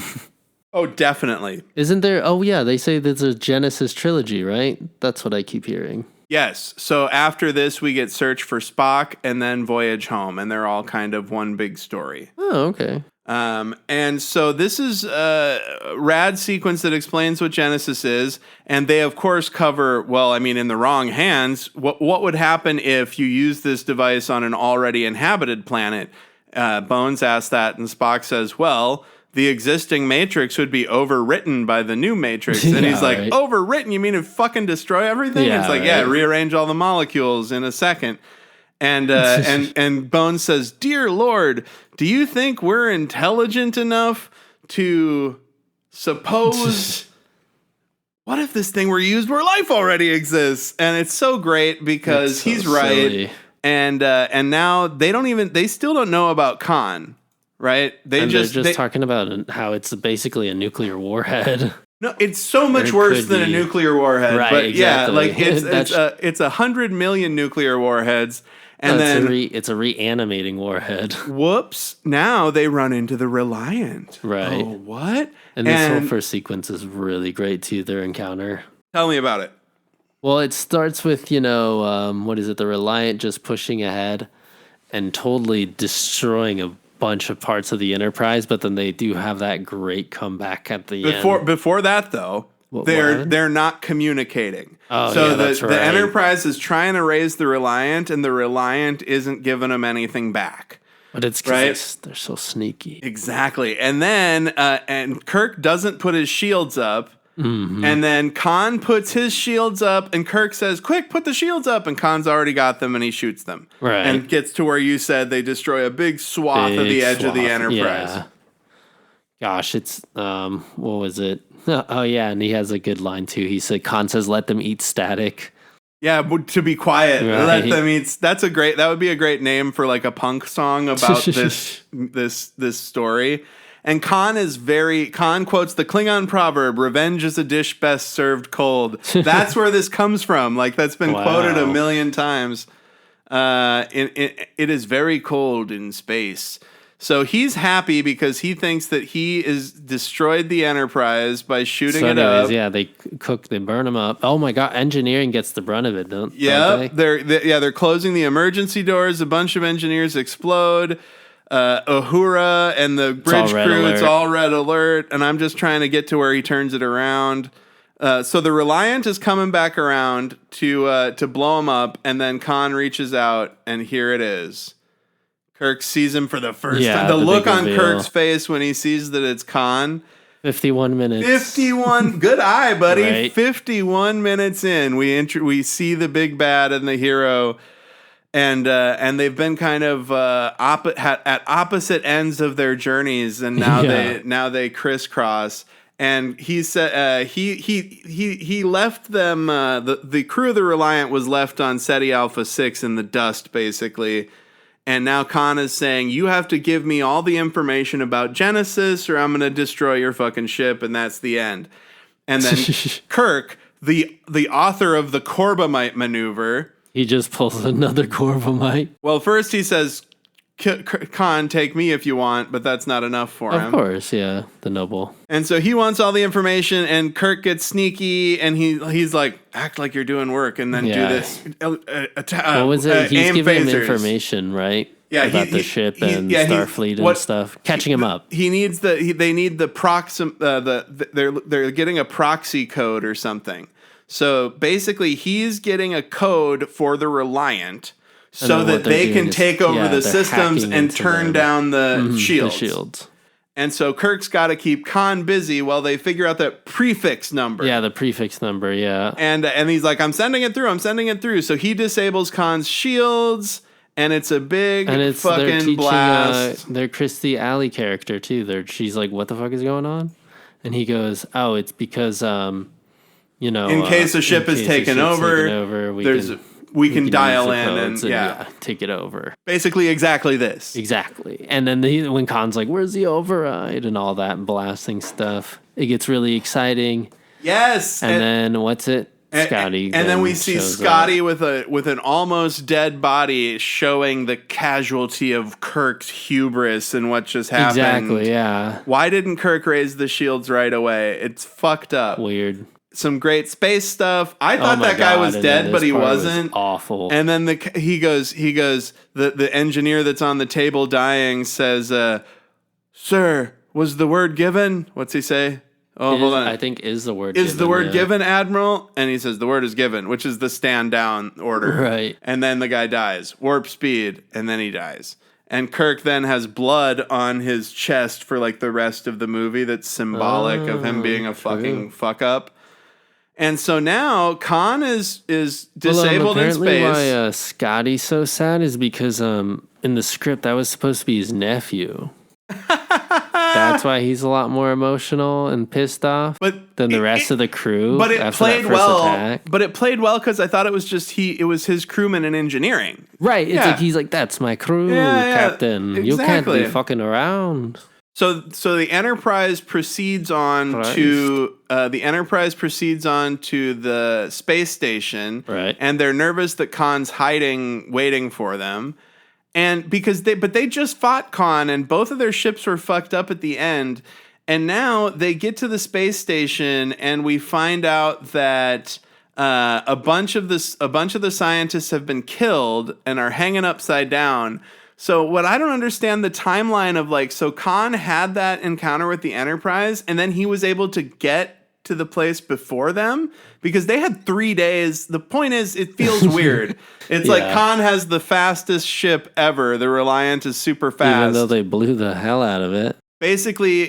[SPEAKER 1] Oh, definitely.
[SPEAKER 2] Isn't there... Oh, yeah, they say there's a Genesis trilogy, right? That's what I keep hearing.
[SPEAKER 1] Yes. So after this, we get Search for Spock and then Voyage Home, and they're all kind of one big story.
[SPEAKER 2] Oh, okay.
[SPEAKER 1] And so this is a rad sequence that explains what Genesis is. And they, of course, cover, well, I mean, in the wrong hands, what would happen if you use this device on an already inhabited planet? Bones asks that, and Spock says, well, the existing Matrix would be overwritten by the new Matrix. And he's like, right. Overwritten? You mean it fucking destroy everything?
[SPEAKER 2] Yeah,
[SPEAKER 1] it's like,
[SPEAKER 2] right.
[SPEAKER 1] Rearrange all the molecules in a second. And and Bones says, dear Lord, do you think we're intelligent enough to suppose... what if this thing were used where life already exists? And it's so great because he's right. Silly. And now they still don't know about Khan, right? They're just
[SPEAKER 2] talking about how it's basically a nuclear warhead.
[SPEAKER 1] No, it's so much worse than a nuclear warhead.
[SPEAKER 2] Right,
[SPEAKER 1] but
[SPEAKER 2] exactly.
[SPEAKER 1] Yeah, it's 100 million nuclear warheads. And then
[SPEAKER 2] it's a reanimating warhead.
[SPEAKER 1] Whoops. Now they run into the Reliant.
[SPEAKER 2] Right.
[SPEAKER 1] Oh, what?
[SPEAKER 2] And this whole first sequence is really great too, their encounter.
[SPEAKER 1] Tell me about it.
[SPEAKER 2] Well, it starts with, the Reliant just pushing ahead and totally destroying a bunch of parts of the Enterprise, but then they do have that great comeback at the end.
[SPEAKER 1] Before that, though, they're not communicating.
[SPEAKER 2] Oh,
[SPEAKER 1] so
[SPEAKER 2] yeah, that's right.
[SPEAKER 1] The Enterprise is trying to raise the Reliant, and the Reliant isn't giving them anything back.
[SPEAKER 2] But it's because they're so sneaky.
[SPEAKER 1] Exactly. And then and Kirk doesn't put his shields up.
[SPEAKER 2] Mm-hmm.
[SPEAKER 1] And then Khan puts his shields up, and Kirk says, quick, put the shields up. And Khan's already got them, and he shoots them.
[SPEAKER 2] Right.
[SPEAKER 1] And gets to where you said they destroy a big swath of the edge of the Enterprise.
[SPEAKER 2] Yeah. Gosh, it's, what was it? Oh, yeah, and he has a good line, too. He said, Khan says, let them eat static.
[SPEAKER 1] Yeah, but to be quiet.
[SPEAKER 2] Right.
[SPEAKER 1] Let them eat. That would be a great name for like a punk song about this story. And Khan quotes the Klingon proverb, "Revenge is a dish best served cold." That's where this comes from. Like that's been quoted a million times. It is very cold in space. So he's happy because he thinks that he is destroyed the Enterprise by shooting it up.
[SPEAKER 2] Yeah, they burn them up. Oh my god, engineering gets the brunt of it, don't they?
[SPEAKER 1] They're closing the emergency doors. A bunch of engineers explode. Uhura and the bridge crew, it's all red alert, and I'm just trying to get to where he turns it around. So the Reliant is coming back around to blow him up, and then Khan reaches out, and here it is. Kirk sees him for the first time. The look on Kirk's face when he sees that it's Khan.
[SPEAKER 2] 51 minutes.
[SPEAKER 1] 51. Good eye, buddy.
[SPEAKER 2] Right.
[SPEAKER 1] 51 minutes in, we see the big bad and the hero. And they've been kind of at opposite ends of their journeys, and now they crisscross. And he said he left them. The crew of the Reliant was left on Ceti Alpha 6 in the dust, basically. And now Khan is saying, you have to give me all the information about Genesis, or I'm going to destroy your fucking ship, and that's the end. And then Kirk, the author of the Corbomite maneuver.
[SPEAKER 2] He just pulls another Corbomite.
[SPEAKER 1] Well, first he says, Khan, take me if you want, but that's not enough for him.
[SPEAKER 2] Of course, yeah, the noble.
[SPEAKER 1] And so he wants all the information, and Kirk gets sneaky, and he's like, act like you're doing work, and then do this.
[SPEAKER 2] What was it? He's giving him information, right?
[SPEAKER 1] Yeah,
[SPEAKER 2] about the ship and Starfleet and stuff, catching him up.
[SPEAKER 1] He needs they need the they're getting a proxy code or something. So basically, he's getting a code for the Reliant so that they can take over the systems and turn down the shields. And so Kirk's got to keep Khan busy while they figure out that prefix number.
[SPEAKER 2] Yeah, the prefix number, yeah.
[SPEAKER 1] And he's like, I'm sending it through. So he disables Khan's shields, and it's a big fucking blast.
[SPEAKER 2] Their Kirstie Alley character, too. She's like, what the fuck is going on? And he goes, oh, it's because... in
[SPEAKER 1] case a ship is taken over, we can dial in and
[SPEAKER 2] take it over.
[SPEAKER 1] Basically, exactly this.
[SPEAKER 2] Exactly. And then when Khan's like, "Where's the override?" and all that blasting stuff, it gets really exciting.
[SPEAKER 1] Yes.
[SPEAKER 2] And then what's it? Scotty.
[SPEAKER 1] And then we see Scotty with an almost dead body, showing the casualty of Kirk's hubris and what just happened.
[SPEAKER 2] Exactly. Yeah.
[SPEAKER 1] Why didn't Kirk raise the shields right away? It's fucked up.
[SPEAKER 2] Weird.
[SPEAKER 1] Some great space stuff. I thought that guy was dead, but he wasn't.
[SPEAKER 2] Was awful.
[SPEAKER 1] And then he goes. The engineer that's on the table dying says, "Sir, was the word given?" What's he say? Oh, hold on.
[SPEAKER 2] I think is the word.
[SPEAKER 1] Is the word given, Admiral? And he says the word is given, which is the stand down order.
[SPEAKER 2] Right.
[SPEAKER 1] And then the guy dies, warp speed, and then he dies. And Kirk then has blood on his chest for like the rest of the movie. That's symbolic of him being a fucking fuck up. And so now Khan is disabled in space.
[SPEAKER 2] Why Scotty's so sad is because in the script that was supposed to be his nephew. That's why he's a lot more emotional and pissed off than the rest of the crew.
[SPEAKER 1] But it played well. But it played well because I thought it was just it was his crewman in engineering.
[SPEAKER 2] Right. It's like he's like, that's my crew, Captain. Exactly. You can't be fucking around.
[SPEAKER 1] So the Enterprise proceeds on to the space station,
[SPEAKER 2] right?
[SPEAKER 1] And they're nervous that Khan's hiding, waiting for them, and because they just fought Khan, and both of their ships were fucked up at the end, and now they get to the space station, and we find out that a bunch of the scientists have been killed and are hanging upside down. So what I don't understand the timeline of so Khan had that encounter with the Enterprise, and then he was able to get to the place before them because they had 3 days. The point is, it feels weird. It's like Khan has the fastest ship ever. The Reliant is super fast.
[SPEAKER 2] Even though they blew the hell out of it.
[SPEAKER 1] Basically,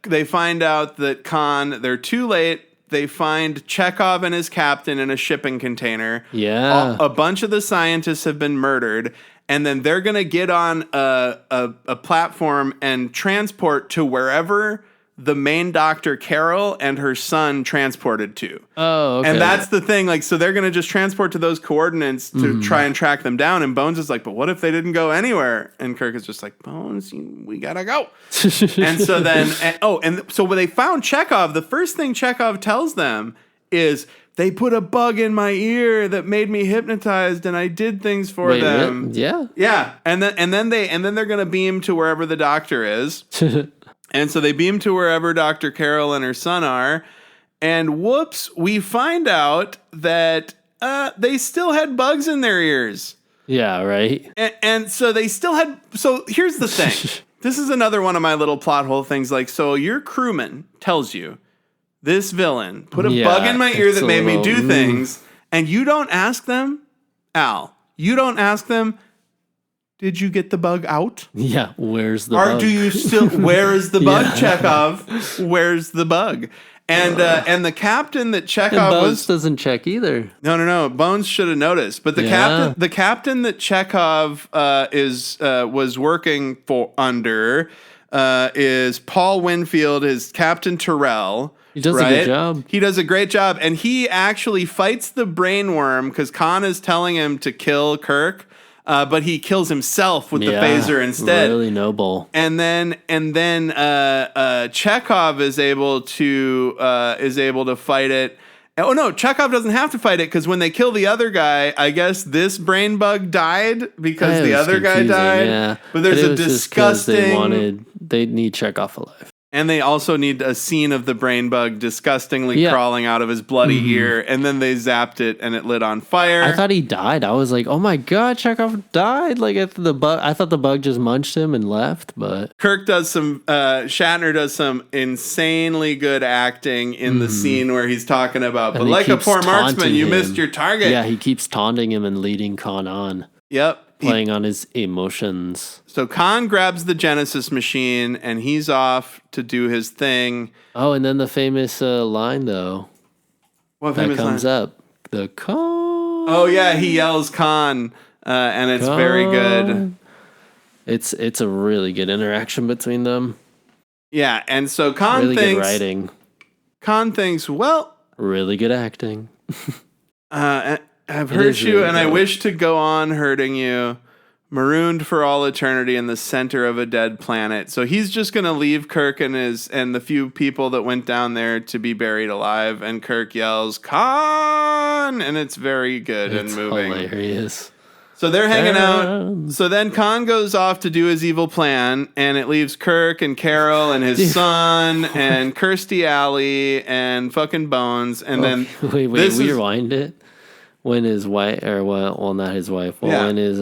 [SPEAKER 1] they find out that Khan, they're too late. They find Chekhov and his captain in a shipping container.
[SPEAKER 2] Yeah.
[SPEAKER 1] A bunch of the scientists have been murdered. And then they're going to get on a platform and transport to wherever the main doctor Carol and her son transported to.
[SPEAKER 2] Oh, okay.
[SPEAKER 1] And that's the thing. Like, so they're going to just transport to those coordinates to try and track them down. And Bones is like, but what if they didn't go anywhere? And Kirk is just like, Bones, we got to go. And so then, so when they found Chekhov, the first thing Chekhov tells them is, they put a bug in my ear that made me hypnotized, and I did things for them.
[SPEAKER 2] Really? Yeah.
[SPEAKER 1] Yeah. And then they're going to beam to wherever the doctor is. And so they beam to wherever Dr. Carol and her son are. And whoops, we find out that they still had bugs in their ears.
[SPEAKER 2] Yeah, right.
[SPEAKER 1] And so they still had. So here's the thing. This is another one of my little plot hole things. Like, so your crewman tells you, this villain put a bug in my ear that made me do things. And you don't ask them, Al, you don't ask them, did you get the bug out?
[SPEAKER 2] Yeah, where's the bug?
[SPEAKER 1] Or do you still, where is the bug, Chekhov? Where's the bug? And the captain that Chekhov
[SPEAKER 2] Bones doesn't check either.
[SPEAKER 1] No. Bones should have noticed. But the captain that Chekhov was working under is Paul Winfield, is Captain Terrell.
[SPEAKER 2] He does a good job.
[SPEAKER 1] He does a great job. And he actually fights the brainworm because Khan is telling him to kill Kirk. But he kills himself with the phaser instead.
[SPEAKER 2] Really noble.
[SPEAKER 1] And then Chekhov is able to fight it. Oh no, Chekhov doesn't have to fight it because when they kill the other guy, I guess this brain bug died because the other guy died.
[SPEAKER 2] Yeah.
[SPEAKER 1] But there's a disgusting.
[SPEAKER 2] They need Chekhov alive.
[SPEAKER 1] And they also need a scene of the brain bug disgustingly crawling out of his bloody ear, and then they zapped it and it lit on fire.
[SPEAKER 2] I thought he died. I was like, oh my god, Chekhov died. Like I thought the bug just munched him and left, but
[SPEAKER 1] Kirk does Shatner does some insanely good acting in the scene where he's talking about, but like a poor marksman, you missed your target.
[SPEAKER 2] Yeah, he keeps taunting him and leading Khan on.
[SPEAKER 1] Yep.
[SPEAKER 2] Playing on his emotions.
[SPEAKER 1] So Khan grabs the Genesis machine and he's off to do his thing.
[SPEAKER 2] Oh, and then the famous line though.
[SPEAKER 1] What famous line?
[SPEAKER 2] That comes up. The Khan.
[SPEAKER 1] Oh yeah, he yells Khan, and it's very good.
[SPEAKER 2] It's a really good interaction between them.
[SPEAKER 1] Yeah, and so Khan
[SPEAKER 2] really
[SPEAKER 1] thinks,
[SPEAKER 2] good writing.
[SPEAKER 1] Khan thinks, well,
[SPEAKER 2] really good acting.
[SPEAKER 1] I've hurt you, really and I wish to go on hurting you, marooned for all eternity in the center of a dead planet. So he's just going to leave Kirk and the few people that went down there to be buried alive. And Kirk yells, Khan! And it's very good and moving.
[SPEAKER 2] Hilarious.
[SPEAKER 1] So they're hanging out. So then Khan goes off to do his evil plan, and it leaves Kirk and Carol and his son and Kirstie Alley and fucking Bones. And then
[SPEAKER 2] wait, rewind it. When his wife, not his wife, when his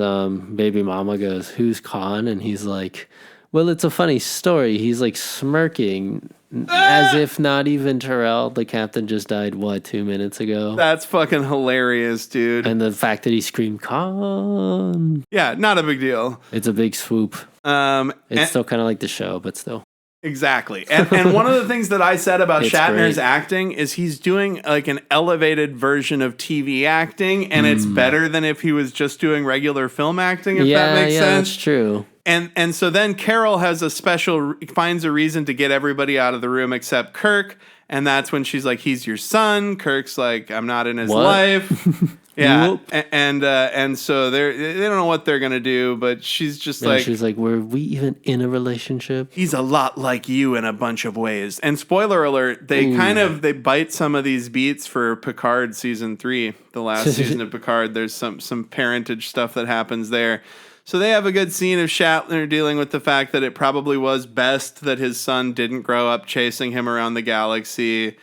[SPEAKER 2] baby mama goes, who's Khan? And he's like, well, it's a funny story. He's like smirking as if not even Terrell, the captain, just died, 2 minutes ago?
[SPEAKER 1] That's fucking hilarious, dude.
[SPEAKER 2] And the fact that he screamed, Khan.
[SPEAKER 1] Yeah, not a big deal.
[SPEAKER 2] It's a big swoop. It's still kind of like the show, but still.
[SPEAKER 1] Exactly. And one of the things that I said about Shatner's acting is he's doing like an elevated version of TV acting, and it's better than if he was just doing regular film acting, if that makes sense.
[SPEAKER 2] That's true.
[SPEAKER 1] And so then Carol finds a reason to get everybody out of the room except Kirk, and that's when she's like, he's your son. Kirk's like, I'm not in his life. Yeah, and so they don't know what they're gonna do, but she's just
[SPEAKER 2] she's like, were we even in a relationship?
[SPEAKER 1] He's a lot like you in a bunch of ways. And spoiler alert, they bite some of these beats for Picard season 3, the last season of Picard. There's some parentage stuff that happens there. So they have a good scene of Shatner dealing with the fact that it probably was best that his son didn't grow up chasing him around the galaxy.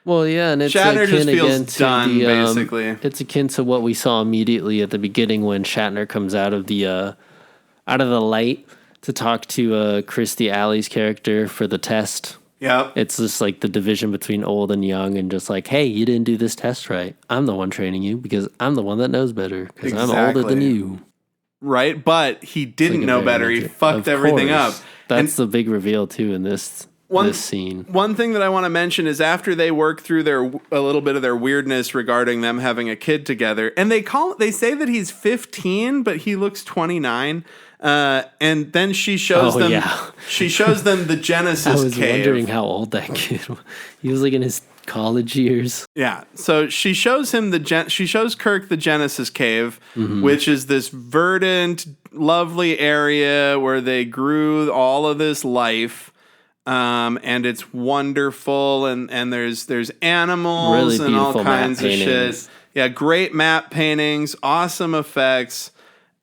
[SPEAKER 2] Well, yeah, and it's
[SPEAKER 1] Shatner just feels done,
[SPEAKER 2] basically. It's akin to what we saw immediately at the beginning when Shatner comes out of the light to talk to Kirstie Alley's character for the test.
[SPEAKER 1] Yeah,
[SPEAKER 2] it's just like the division between old and young, and just like, hey, you didn't do this test right. I'm the one training you because I'm the one that knows better because I'm older than you.
[SPEAKER 1] Right, but he didn't know better. He fucked everything up.
[SPEAKER 2] That's the big reveal too in this this scene.
[SPEAKER 1] One thing that I want to mention is after they work through a little bit of their weirdness regarding them having a kid together, and they say that he's 15, but he looks 29. And then she shows them. She shows them the Genesis
[SPEAKER 2] I was
[SPEAKER 1] cave.
[SPEAKER 2] wondering how old that kid was. He was like in his college years.
[SPEAKER 1] Yeah. So she shows him she shows Kirk the Genesis cave, which is this verdant, lovely area where they grew all of this life. And it's wonderful, and there's animals
[SPEAKER 2] really
[SPEAKER 1] and all kinds of
[SPEAKER 2] paintings.
[SPEAKER 1] shit. Yeah, great map paintings, awesome effects.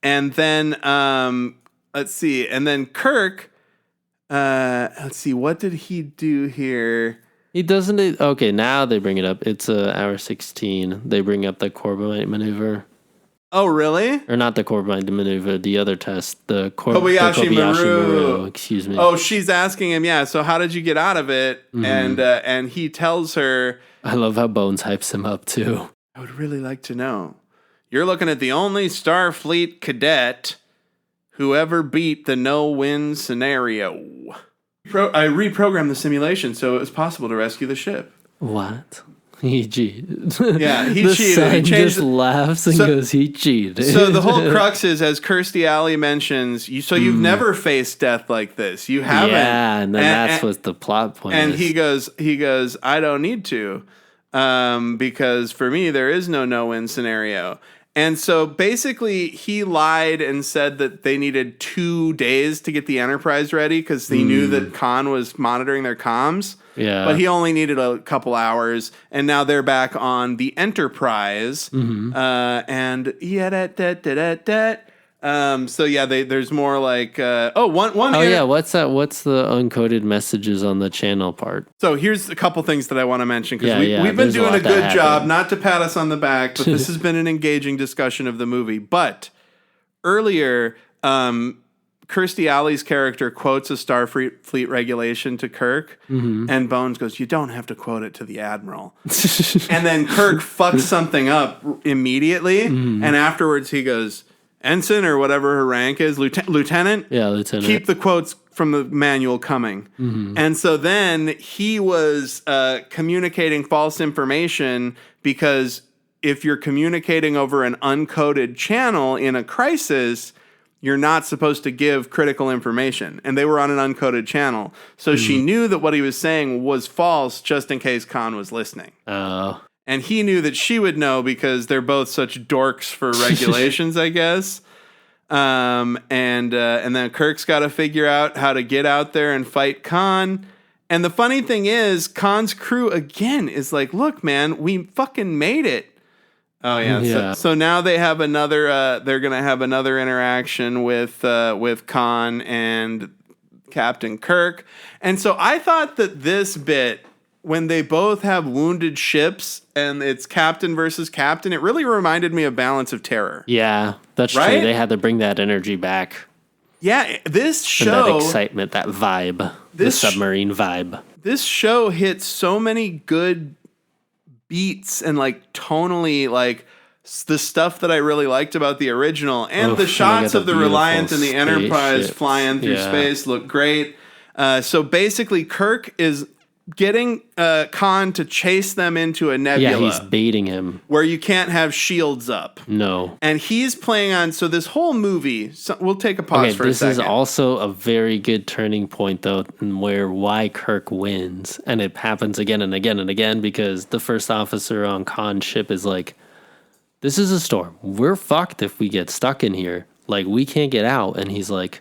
[SPEAKER 1] And then let's see. And then Kirk, let's see, what did he do here?
[SPEAKER 2] He doesn't. Okay, now they bring it up. It's hour 16. They bring up the Corbomite maneuver.
[SPEAKER 1] Oh, really?
[SPEAKER 2] Or not the Corbomite maneuver, the other test. The
[SPEAKER 1] Kobayashi Maru.
[SPEAKER 2] Excuse me.
[SPEAKER 1] Oh, she's asking him, yeah, so how did you get out of it? And he tells her.
[SPEAKER 2] I love how Bones hypes him up, too.
[SPEAKER 1] I would really like to know. You're looking at the only Starfleet cadet who ever beat the no-win scenario. I reprogrammed the simulation so it was possible to rescue the ship.
[SPEAKER 2] What? He cheated.
[SPEAKER 1] Yeah, he
[SPEAKER 2] the
[SPEAKER 1] cheated.
[SPEAKER 2] Son
[SPEAKER 1] He changed
[SPEAKER 2] just laughs and goes, he cheated.
[SPEAKER 1] So the whole crux is, as Kirstie Alley mentions, you've never faced death like this. You haven't.
[SPEAKER 2] Yeah, and then that's what the plot point
[SPEAKER 1] and
[SPEAKER 2] is.
[SPEAKER 1] he goes, I don't need to, because for me there is no-win scenario. And so basically he lied and said that they needed 2 days to get the Enterprise ready because he knew that Khan was monitoring their comms.
[SPEAKER 2] Yeah.
[SPEAKER 1] But he only needed a couple hours, and now they're back on the Enterprise. And so yeah, there's more like
[SPEAKER 2] what's that? What's the uncoded messages on the channel part?
[SPEAKER 1] So here's a couple things that I want to mention because we've been
[SPEAKER 2] there's
[SPEAKER 1] doing a
[SPEAKER 2] lot that
[SPEAKER 1] good job,
[SPEAKER 2] happened.
[SPEAKER 1] not to pat us on the back, but this has been an engaging discussion of the movie. But earlier, Kirstie Alley's character quotes a Starfleet regulation to Kirk, and Bones goes, "You don't have to quote it to the Admiral." And then Kirk fucks something up immediately, and afterwards he goes, "Ensign," or whatever her rank is, lieutenant.
[SPEAKER 2] Yeah, lieutenant.
[SPEAKER 1] Keep the quotes from the manual coming. And so then he was communicating false information because if you're communicating over an uncoded channel in a crisis, you're not supposed to give critical information. And they were on an uncoded channel. So she knew that what he was saying was false just in case Khan was listening.
[SPEAKER 2] Oh.
[SPEAKER 1] And he knew that she would know because they're both such dorks for regulations, I guess. And then Kirk's got to figure out how to get out there and fight Khan. And the funny thing is, Khan's crew again is like, "Look, man, we fucking made it." Oh yeah. So now they have another. They're gonna have another interaction with Khan and Captain Kirk. And so I thought that this bit, when they both have wounded ships and it's captain versus captain, it really reminded me of Balance of Terror.
[SPEAKER 2] Yeah, that's
[SPEAKER 1] Right?
[SPEAKER 2] true. They had to bring that energy back.
[SPEAKER 1] Yeah, this
[SPEAKER 2] And that
[SPEAKER 1] show,
[SPEAKER 2] excitement, that vibe. The submarine vibe.
[SPEAKER 1] this show hits so many good beats and like tonally, like the stuff that I really liked about the original, and the shots of the Reliant and the Enterprise flying through space look great. So basically, Kirk is getting Khan to chase them into a nebula.
[SPEAKER 2] Yeah, he's baiting him.
[SPEAKER 1] Where you can't have shields up.
[SPEAKER 2] No.
[SPEAKER 1] And he's playing on, so this whole movie, we'll take a pause for a second.
[SPEAKER 2] This is also a very good turning point, though, why Kirk wins. And it happens again and again and again because the first officer on Khan's ship is like, this is a storm. We're fucked if we get stuck in here. Like, we can't get out. And he's like,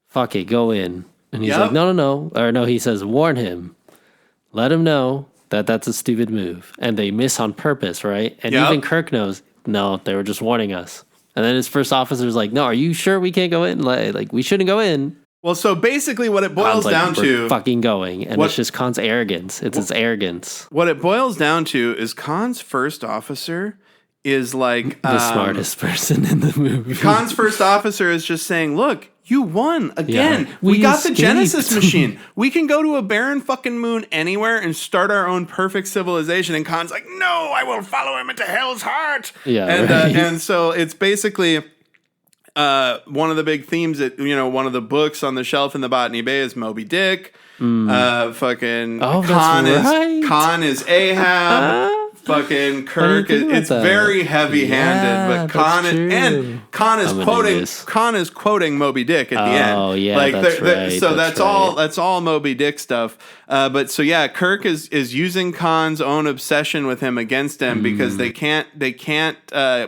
[SPEAKER 2] fuck it, go in. And he's like, no. Or no, he says, warn him. Let him know that that's a stupid move. And they miss on purpose, right? And even Kirk knows, no, they were just warning us. And then his first officer's like, no, are you sure we can't go in? Like we shouldn't go in.
[SPEAKER 1] Well, so basically what it boils down to...
[SPEAKER 2] fucking going. And it's just Khan's arrogance. It's his arrogance.
[SPEAKER 1] What it boils down to is Khan's first officer is like...
[SPEAKER 2] the smartest person in the movie.
[SPEAKER 1] Khan's first officer is just saying, look, you won again.
[SPEAKER 2] Yeah.
[SPEAKER 1] We got
[SPEAKER 2] escaped.
[SPEAKER 1] the Genesis machine. We can go to a barren fucking moon anywhere and start our own perfect civilization. And Khan's like, no, I will follow him into hell's heart.
[SPEAKER 2] Yeah,
[SPEAKER 1] and so it's basically one of the big themes that, one of the books on the shelf in the Botany Bay is Moby Dick. Fucking
[SPEAKER 2] Oh,
[SPEAKER 1] Khan
[SPEAKER 2] that's right.
[SPEAKER 1] Khan is Ahab. Fucking Kirk is,
[SPEAKER 2] think about
[SPEAKER 1] it's
[SPEAKER 2] that.
[SPEAKER 1] very heavy-handed,
[SPEAKER 2] Yeah,
[SPEAKER 1] but Khan
[SPEAKER 2] that's
[SPEAKER 1] is,
[SPEAKER 2] true.
[SPEAKER 1] and Khan is
[SPEAKER 2] I'm gonna do
[SPEAKER 1] quoting
[SPEAKER 2] this.
[SPEAKER 1] Khan is quoting Moby Dick at the end.
[SPEAKER 2] Oh, yeah, that's right,
[SPEAKER 1] So
[SPEAKER 2] that's
[SPEAKER 1] that's all Moby Dick stuff. But so yeah, Kirk is using Khan's own obsession with him against him because they can't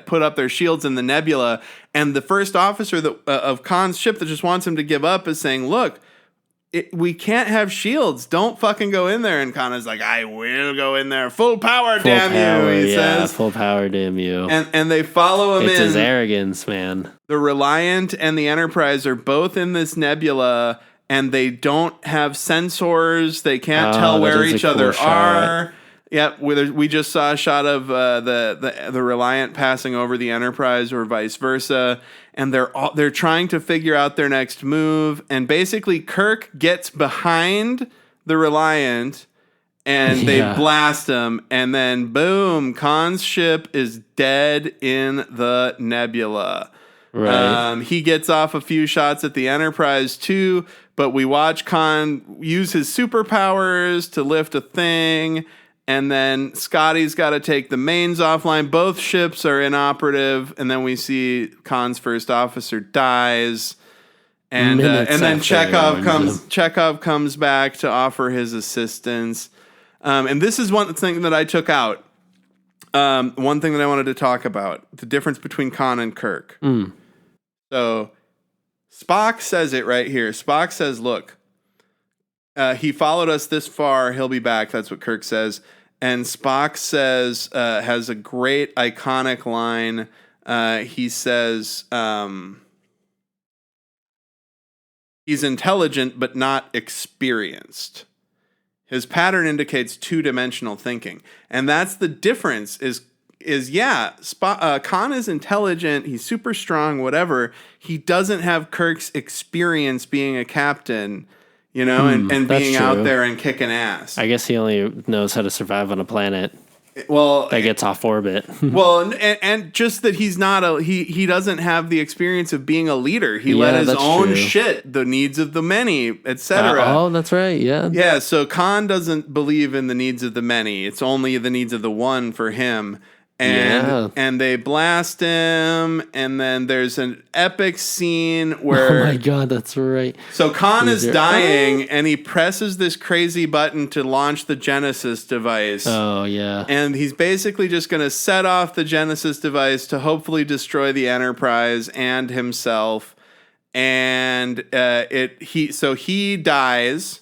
[SPEAKER 1] put up their shields in the nebula, and the first officer of Khan's ship that just wants him to give up is saying, "Look, we can't have shields. Don't fucking go in there." And Khan is like, "I will go in there. Full power, damn you," he says.
[SPEAKER 2] Full power, damn you.
[SPEAKER 1] And they follow him
[SPEAKER 2] It's
[SPEAKER 1] in.
[SPEAKER 2] his arrogance, man.
[SPEAKER 1] The Reliant and the Enterprise are both in this nebula, and they don't have sensors. They can't tell
[SPEAKER 2] that
[SPEAKER 1] where
[SPEAKER 2] is a
[SPEAKER 1] each other
[SPEAKER 2] cool shot.
[SPEAKER 1] are. Yep, we just saw a shot of the Reliant passing over the Enterprise, or vice versa, and they're trying to figure out their next move. And basically, Kirk gets behind the Reliant, and they
[SPEAKER 2] Yeah.
[SPEAKER 1] blast him, and then boom, Khan's ship is dead in the nebula.
[SPEAKER 2] Right.
[SPEAKER 1] He gets off a few shots at the Enterprise too, but we watch Khan use his superpowers to lift a thing. And then Scotty's got to take the mains offline. Both ships are inoperative. And then we see Khan's first officer dies. And
[SPEAKER 2] Minutes
[SPEAKER 1] then
[SPEAKER 2] after
[SPEAKER 1] Chekhov comes back to offer his assistance. And this is one thing that I took out. One thing that I wanted to talk about. The difference between Khan and Kirk. So Spock says it right here. Spock says, look, he followed us this far. He'll be back. That's what Kirk says. And Spock says, has a great iconic line. He says, he's intelligent, but not experienced. His pattern indicates two-dimensional thinking. And that's the difference Khan is intelligent. He's super strong, whatever. He doesn't have Kirk's experience being a captain, and being out
[SPEAKER 2] true.
[SPEAKER 1] there and kicking ass.
[SPEAKER 2] I guess he only knows how to survive on a planet
[SPEAKER 1] Well,
[SPEAKER 2] that gets off orbit.
[SPEAKER 1] well, and just that he's not he doesn't have the experience of being a leader. He let his
[SPEAKER 2] that's
[SPEAKER 1] own
[SPEAKER 2] true.
[SPEAKER 1] shit, the needs of the many, etc.
[SPEAKER 2] Oh, that's right. Yeah.
[SPEAKER 1] Yeah, so Khan doesn't believe in the needs of the many. It's only the needs of the one for him. And they blast him, and then there's an epic scene where
[SPEAKER 2] Oh my god, that's right.
[SPEAKER 1] so Khan is
[SPEAKER 2] there-
[SPEAKER 1] dying, and he presses this crazy button to launch the Genesis device.
[SPEAKER 2] Oh yeah.
[SPEAKER 1] And he's basically just going to set off the Genesis device to hopefully destroy the Enterprise and himself. And he dies,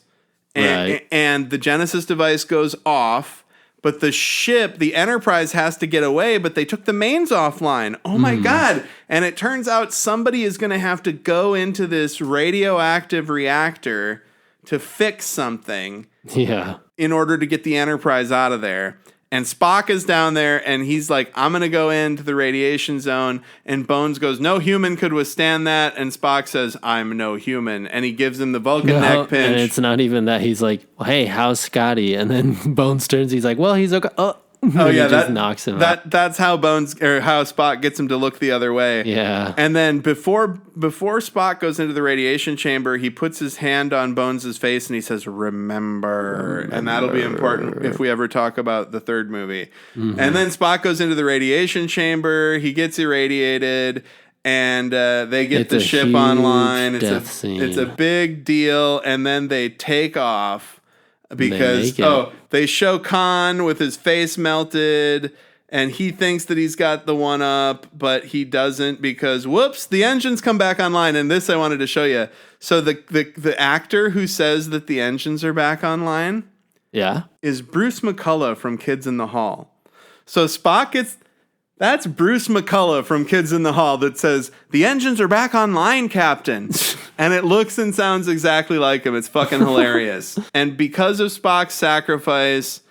[SPEAKER 2] Right.
[SPEAKER 1] and the Genesis device goes off. But the ship, the Enterprise, has to get away, but they took the mains offline. Oh my God. And it turns out somebody is going to have to go into this radioactive reactor to fix something
[SPEAKER 2] Yeah.
[SPEAKER 1] in order to get the Enterprise out of there. And Spock is down there, and he's like, I'm going to go into the radiation zone. And Bones goes, no human could withstand that. And Spock says, I'm no human. And he gives him the Vulcan neck pinch.
[SPEAKER 2] And it's not even that. He's like, well, hey, how's Scotty? And then Bones turns. He's like, well, he's okay.
[SPEAKER 1] Oh yeah,
[SPEAKER 2] he just knocks him out.
[SPEAKER 1] That's how how Spock gets him to look the other way.
[SPEAKER 2] Yeah.
[SPEAKER 1] And then before Spock goes into the radiation chamber, he puts his hand on Bones' face and he says, "Remember." And that'll be important if we ever talk about the third movie.
[SPEAKER 2] Mm-hmm.
[SPEAKER 1] And then Spock goes into the radiation chamber. He gets irradiated. And they get
[SPEAKER 2] It's
[SPEAKER 1] the
[SPEAKER 2] a
[SPEAKER 1] ship
[SPEAKER 2] huge
[SPEAKER 1] online.
[SPEAKER 2] death scene.
[SPEAKER 1] It's a big deal. And then they take off. Because
[SPEAKER 2] make it.
[SPEAKER 1] They show Khan with his face melted, and he thinks that he's got the one up, but he doesn't because whoops, the engines come back online. And this I wanted to show you. So the actor who says that the engines are back online
[SPEAKER 2] Yeah.
[SPEAKER 1] is Bruce McCullough from Kids in the Hall. So Spock gets. That's Bruce McCullough from Kids in the Hall that says, the engines are back online, Captain. And it looks and sounds exactly like him. It's fucking hilarious. And because of Spock's sacrifice,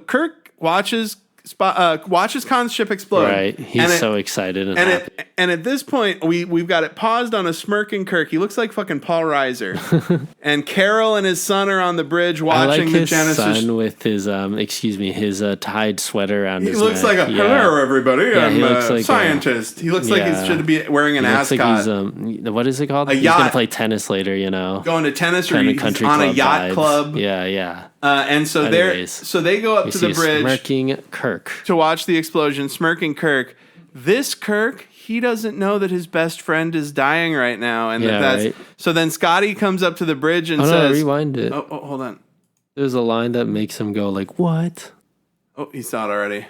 [SPEAKER 1] Kirk watches watches Khan's ship explode.
[SPEAKER 2] Right. He's so excited and happy.
[SPEAKER 1] And at this point, we've got it paused on a smirking Kirk. He looks like fucking Paul Reiser. And Carol and his son are on the bridge watching the Genesis.
[SPEAKER 2] Son with his his tied sweater around his neck.
[SPEAKER 1] He looks like hello everybody.
[SPEAKER 2] Yeah,
[SPEAKER 1] I'm a scientist. He looks like he should be wearing an ascot.
[SPEAKER 2] Like what is it called?
[SPEAKER 1] He's
[SPEAKER 2] gonna play tennis later.
[SPEAKER 1] Going to tennis or he's on a yacht club.
[SPEAKER 2] Yeah.
[SPEAKER 1] And so they go up to the bridge,
[SPEAKER 2] smirking Kirk,
[SPEAKER 1] to watch the explosion. Smirking Kirk. This Kirk, he doesn't know that his best friend is dying right now, and that's right. So then Scotty comes up to the bridge and says,
[SPEAKER 2] rewind it.
[SPEAKER 1] Oh, hold on.
[SPEAKER 2] There's a line that makes him go like, "What?"
[SPEAKER 1] Oh, he saw it already.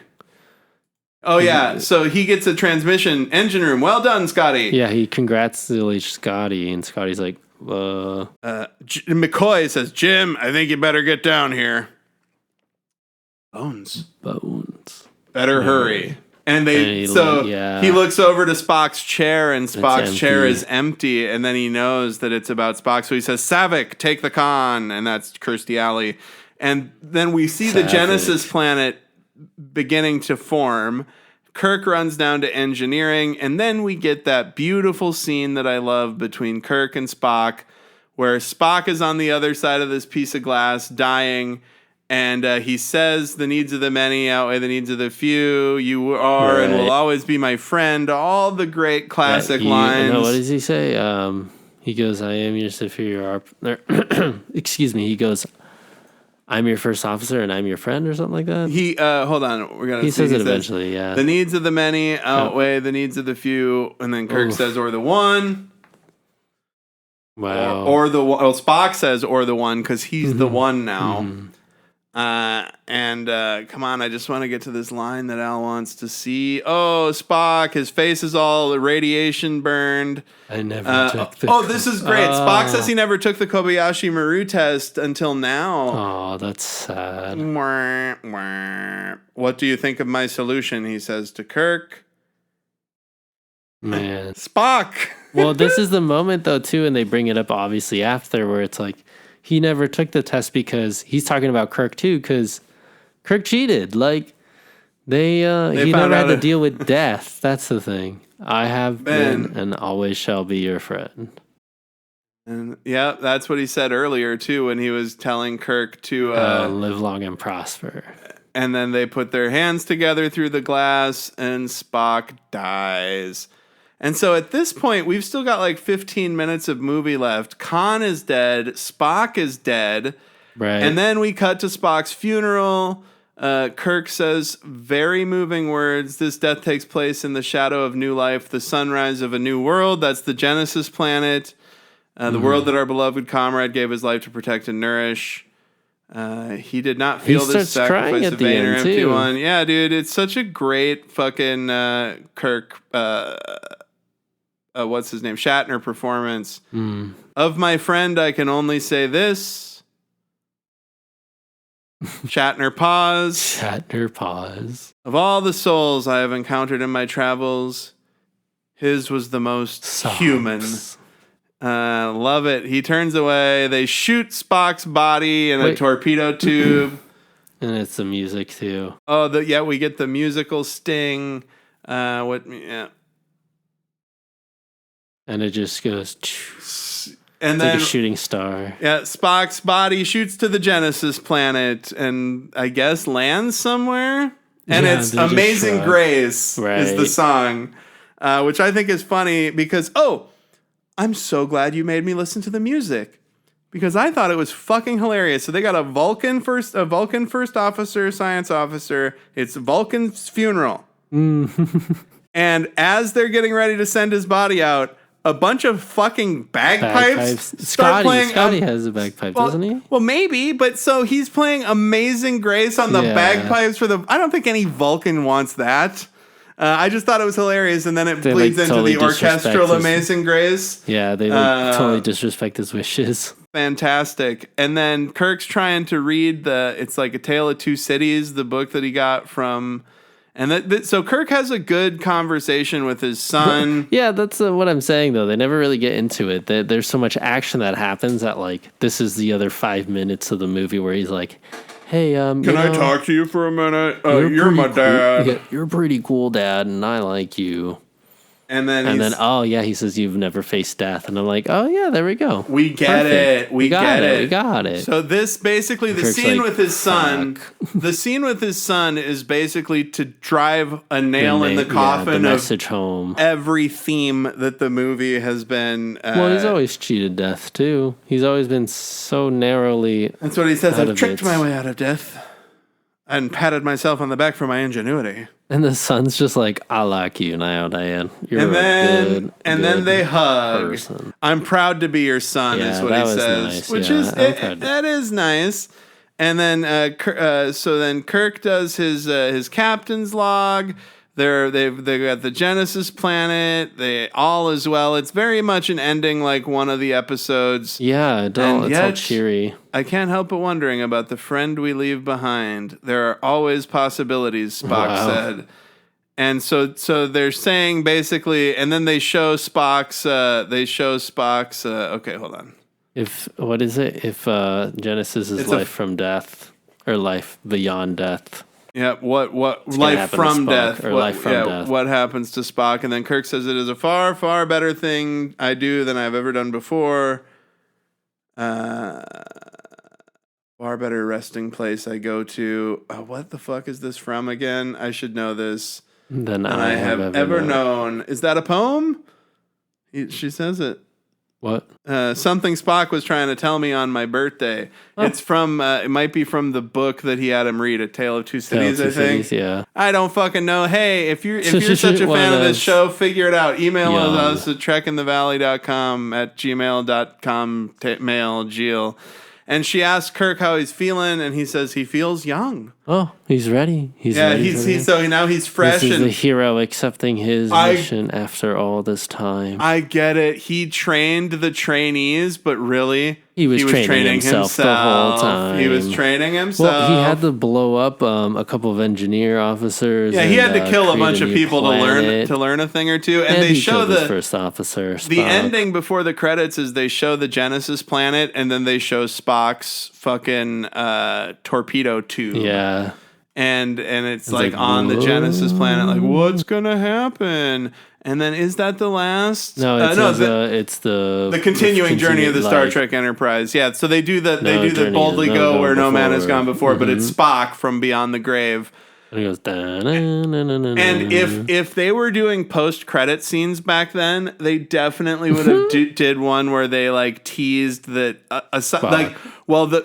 [SPEAKER 1] Oh yeah, so he gets a transmission engine room. Well done, Scotty.
[SPEAKER 2] Yeah, he congratulates Scotty, and Scotty's like,
[SPEAKER 1] McCoy says, Jim, I think you better get down here. Bones. Better hurry. And he looks over to Spock's chair, and Spock's chair is empty, and then he knows that it's about Spock, so he says, Saavik, take the con, and that's Kirstie Alley. And then we see the Genesis planet beginning to form. Kirk runs down to engineering, and then we get that beautiful scene that I love between Kirk and Spock, where Spock is on the other side of this piece of glass dying, and he says, the needs of the many outweigh the needs of the few. You are and will always be my friend. All the great classic lines.
[SPEAKER 2] No, what does he say? He goes, I am your superior. Excuse me. He goes, I'm your first officer and I'm your friend, or something like that.
[SPEAKER 1] He hold on, we're gonna.
[SPEAKER 2] He says it eventually. Yeah.
[SPEAKER 1] The needs of the many outweigh the needs of the few, and then Kirk says, "Or the one."
[SPEAKER 2] Wow.
[SPEAKER 1] Or the one. Well, Spock says, "Or the one," because he's the one now. Mm-hmm. Come on, I just want to get to this line that Al wants to see. Oh, Spock, his face is all radiation burned.
[SPEAKER 2] I never took the...
[SPEAKER 1] this is great. Spock says he never took the Kobayashi Maru test until now.
[SPEAKER 2] Oh, that's sad.
[SPEAKER 1] What do you think of my solution? He says to Kirk.
[SPEAKER 2] Man.
[SPEAKER 1] Spock!
[SPEAKER 2] Well, this is the moment, though, too, and they bring it up, obviously, after, where it's like, he never took the test because he's talking about Kirk too, because Kirk cheated. Like he never had to deal with death. That's the thing. I have been and always shall be your friend.
[SPEAKER 1] And yeah, that's what he said earlier too, when he was telling Kirk to
[SPEAKER 2] live long and prosper.
[SPEAKER 1] And then they put their hands together through the glass, and Spock dies. And so at this point, we've still got like 15 minutes of movie left. Khan is dead. Spock is dead.
[SPEAKER 2] Right.
[SPEAKER 1] And then we cut to Spock's funeral. Kirk says very moving words. This death takes place in the shadow of new life, the sunrise of a new world. That's the Genesis planet. The world that our beloved comrade gave his life to protect and nourish. He did not feel this sacrifice of vain or empty one. Yeah, dude, it's such a great fucking Kirk... what's his name? Shatner performance. Of my friend, I can only say this. Shatner pause. Of all the souls I have encountered in my travels, his was the most human. Love it. He turns away. They shoot Spock's body in a torpedo tube.
[SPEAKER 2] And it's the music too.
[SPEAKER 1] Oh, we get the musical sting.
[SPEAKER 2] And it just goes,
[SPEAKER 1] and
[SPEAKER 2] then
[SPEAKER 1] like
[SPEAKER 2] a shooting star.
[SPEAKER 1] Yeah, Spock's body shoots to the Genesis planet and I guess lands somewhere. And it's Amazing Grace is the song, which I think is funny because, I'm so glad you made me listen to the music because I thought it was fucking hilarious. So they got a Vulcan first officer, science officer. It's Vulcan's funeral. And as they're getting ready to send his body out, a bunch of fucking bagpipes start playing.
[SPEAKER 2] Scotty has a bagpipe, doesn't he?
[SPEAKER 1] Well, maybe, but so he's playing Amazing Grace on the bagpipes I don't think any Vulcan wants that. I just thought it was hilarious, and then it bleeds into the orchestral Amazing Grace.
[SPEAKER 2] Yeah, they totally disrespect his wishes.
[SPEAKER 1] Fantastic. And then Kirk's trying to read it's like A Tale of Two Cities, the book that he got from... And so Kirk has a good conversation with his son.
[SPEAKER 2] Yeah, that's what I'm saying, though. They never really get into it. There's so much action that happens that, like, this is the other 5 minutes of the movie where he's like, hey,
[SPEAKER 1] Can I talk to you for a minute? You're my
[SPEAKER 2] pretty
[SPEAKER 1] dad.
[SPEAKER 2] cool. Yeah, you're pretty cool, Dad, and I like you.
[SPEAKER 1] And then
[SPEAKER 2] Oh yeah, he says you've never faced death, and I'm like, oh yeah, there we go.
[SPEAKER 1] we get
[SPEAKER 2] Perfect.
[SPEAKER 1] it. We
[SPEAKER 2] got
[SPEAKER 1] get it.
[SPEAKER 2] We got it.
[SPEAKER 1] So this basically the
[SPEAKER 2] Kirk's
[SPEAKER 1] scene
[SPEAKER 2] like,
[SPEAKER 1] with his son. The scene with his son is basically to drive a nail in the coffin
[SPEAKER 2] the
[SPEAKER 1] of
[SPEAKER 2] message home.
[SPEAKER 1] every theme that the movie has been.
[SPEAKER 2] Well, he's always cheated death too. He's always been so narrowly.
[SPEAKER 1] That's what he says.
[SPEAKER 2] out
[SPEAKER 1] I've
[SPEAKER 2] of
[SPEAKER 1] tricked
[SPEAKER 2] it.
[SPEAKER 1] my way out of death, and patted myself on the back for my ingenuity.
[SPEAKER 2] And the son's just like, I like you now, Dad. You're
[SPEAKER 1] And then,
[SPEAKER 2] a good,
[SPEAKER 1] then they hug.
[SPEAKER 2] person.
[SPEAKER 1] I'm proud to be your son,
[SPEAKER 2] Yeah,
[SPEAKER 1] is what
[SPEAKER 2] that
[SPEAKER 1] he
[SPEAKER 2] was
[SPEAKER 1] says,
[SPEAKER 2] nice.
[SPEAKER 1] which
[SPEAKER 2] Yeah,
[SPEAKER 1] is
[SPEAKER 2] I'm proud.
[SPEAKER 1] that is nice. And then, so then Kirk does his captain's log. They've got the Genesis planet. They all as well. It's very much an ending like one of the episodes.
[SPEAKER 2] Yeah,
[SPEAKER 1] And
[SPEAKER 2] it's all
[SPEAKER 1] yet-
[SPEAKER 2] cheery.
[SPEAKER 1] I can't help but wondering about the friend we leave behind. There are always possibilities, Spock
[SPEAKER 2] Wow.
[SPEAKER 1] said. And so they're saying basically, and then they show Spock's. Okay, hold on.
[SPEAKER 2] If what is it? If Genesis is
[SPEAKER 1] It's a-
[SPEAKER 2] life from death or life beyond death.
[SPEAKER 1] Yeah, what
[SPEAKER 2] gonna
[SPEAKER 1] life
[SPEAKER 2] happen to
[SPEAKER 1] from
[SPEAKER 2] Spock,
[SPEAKER 1] death?
[SPEAKER 2] or
[SPEAKER 1] What,
[SPEAKER 2] life from death.
[SPEAKER 1] What happens to Spock? And then Kirk says it is a far, far better thing I do than I've ever done before. Far better resting place I go to. What the fuck is this from again? I should know this.
[SPEAKER 2] Than
[SPEAKER 1] I have ever known. Is that a poem? She says it.
[SPEAKER 2] What?
[SPEAKER 1] Something Spock was trying to tell me on my birthday. It's from. It might be from the book that he had him read, A Tale of Two Cities. I think.
[SPEAKER 2] Yeah.
[SPEAKER 1] I don't fucking know. Hey, if you're such a
[SPEAKER 2] One
[SPEAKER 1] fan
[SPEAKER 2] of
[SPEAKER 1] of this
[SPEAKER 2] those.
[SPEAKER 1] show, figure it out. Email
[SPEAKER 2] Young.
[SPEAKER 1] us at trekinthevalley.com at gmail.com mail Jill. And she asks Kirk how he's feeling, and he says he feels young.
[SPEAKER 2] Oh, he's ready. He's
[SPEAKER 1] Yeah,
[SPEAKER 2] ready.
[SPEAKER 1] he's so now he's fresh
[SPEAKER 2] This is
[SPEAKER 1] and
[SPEAKER 2] the hero accepting his mission after all this time.
[SPEAKER 1] I get it. He trained the trainees, but really,
[SPEAKER 2] He was training himself the whole time.
[SPEAKER 1] He was training himself.
[SPEAKER 2] Well, he had to blow up a couple of engineer officers.
[SPEAKER 1] Yeah, he had to kill a
[SPEAKER 2] create
[SPEAKER 1] bunch of
[SPEAKER 2] new
[SPEAKER 1] people
[SPEAKER 2] planet.
[SPEAKER 1] to learn a thing or two. And
[SPEAKER 2] And
[SPEAKER 1] they
[SPEAKER 2] he
[SPEAKER 1] show
[SPEAKER 2] killed his
[SPEAKER 1] the
[SPEAKER 2] first officer.
[SPEAKER 1] the
[SPEAKER 2] Spock.
[SPEAKER 1] ending before the credits is they show the Genesis planet, and then they show Spock's fucking torpedo tube.
[SPEAKER 2] Yeah.
[SPEAKER 1] And it's like,
[SPEAKER 2] like,
[SPEAKER 1] on the
[SPEAKER 2] whoa.
[SPEAKER 1] Genesis planet, like what's gonna happen? And then is that the last?
[SPEAKER 2] No, it's
[SPEAKER 1] the continuing journey of the Star Trek Enterprise. Yeah, so they do the
[SPEAKER 2] Journey
[SPEAKER 1] boldly
[SPEAKER 2] is
[SPEAKER 1] go
[SPEAKER 2] no
[SPEAKER 1] where no man has
[SPEAKER 2] before.
[SPEAKER 1] gone before, but it's Spock from beyond the grave.
[SPEAKER 2] And he goes.
[SPEAKER 1] And if they were doing post credit scenes back then, they definitely would have did one where they like teased that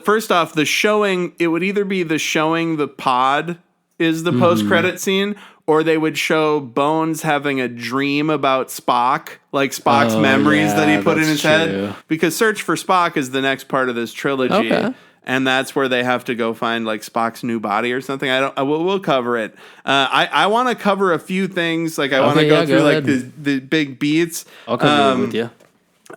[SPEAKER 1] first off the showing, it would either be the showing the pod is the post credit scene, or they would show Bones having a dream about Spock, like Spock's memories that he put in his head. Because Search for Spock is the next part of this trilogy.
[SPEAKER 2] Okay.
[SPEAKER 1] And that's where they have to go find like Spock's new body or something. We'll cover it. I want to cover a few things. Like I want to go through like the big beats.
[SPEAKER 2] I'll cover it with you.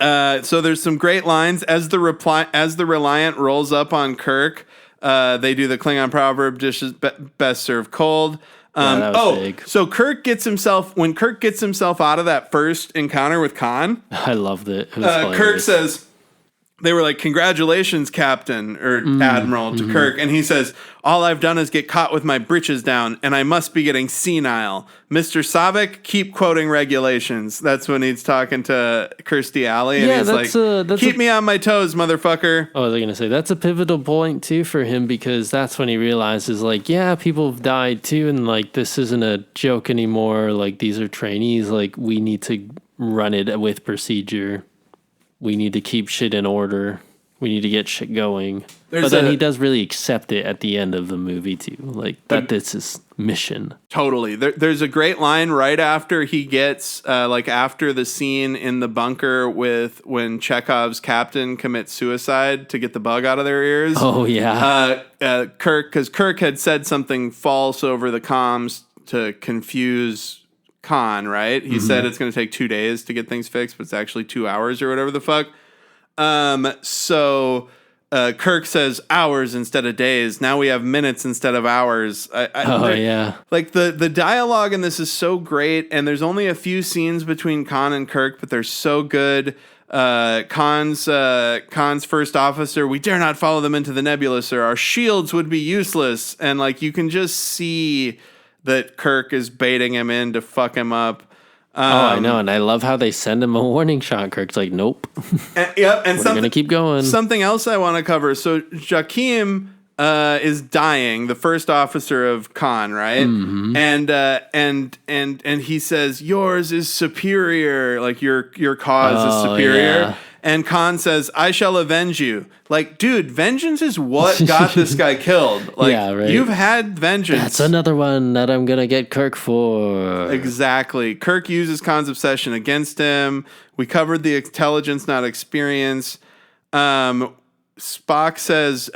[SPEAKER 1] So there's some great lines as the Reliant rolls up on Kirk. They do the Klingon proverb: "Dishes best served cold."
[SPEAKER 2] That was big.
[SPEAKER 1] So Kirk gets himself out of that first encounter with Khan.
[SPEAKER 2] I loved it. It was
[SPEAKER 1] Kirk
[SPEAKER 2] hilarious.
[SPEAKER 1] says, they were like, "Congratulations, Captain," or Admiral to Kirk. And he says, "All I've done is get caught with my britches down, and I must be getting senile. Mr. Savick, keep quoting regulations." That's when he's talking to Kirstie Alley. And
[SPEAKER 2] Yeah,
[SPEAKER 1] he's
[SPEAKER 2] that's
[SPEAKER 1] keep me on my toes, motherfucker.
[SPEAKER 2] Oh, I was going to say, that's a pivotal point, too, for him, because that's when he realizes, like, yeah, people have died, too, and, like, this isn't a joke anymore. Like, these are trainees. Like, we need to run it with procedure. We need to keep shit in order. We need to get shit going. But then he does really accept it at the end of the movie, too. Like, that's his mission.
[SPEAKER 1] Totally. There's a great line right after he gets, after the scene in the bunker when Chekhov's captain commits suicide to get the bug out of their ears.
[SPEAKER 2] Oh, yeah.
[SPEAKER 1] Because Kirk had said something false over the comms to confuse Khan, right? He said it's going to take 2 days to get things fixed, but it's actually 2 hours or whatever the fuck. So Kirk says hours instead of days. Now we have minutes instead of hours.
[SPEAKER 2] Yeah.
[SPEAKER 1] Like the dialogue in this is so great, and there's only a few scenes between Khan and Kirk, but they're so good. Khan's first officer, we dare not follow them into the nebula, sir. Our shields would be useless. And like you can just see that Kirk is baiting him in to fuck him up.
[SPEAKER 2] I know, and I love how they send him a warning shot. Kirk's like, nope.
[SPEAKER 1] And
[SPEAKER 2] We're gonna keep going.
[SPEAKER 1] Something else I want to cover. So Jakeem is dying, the first officer of Khan, right?
[SPEAKER 2] Mm-hmm.
[SPEAKER 1] And he says, yours is superior, like your cause is superior.
[SPEAKER 2] Yeah.
[SPEAKER 1] And Khan says, I shall avenge you. Like, dude, vengeance is what got this guy killed. Like,
[SPEAKER 2] Yeah, right.
[SPEAKER 1] You've had vengeance.
[SPEAKER 2] That's another one that I'm gonna get Kirk for.
[SPEAKER 1] Exactly. Kirk uses Khan's obsession against him. We covered the intelligence, not experience. Spock says,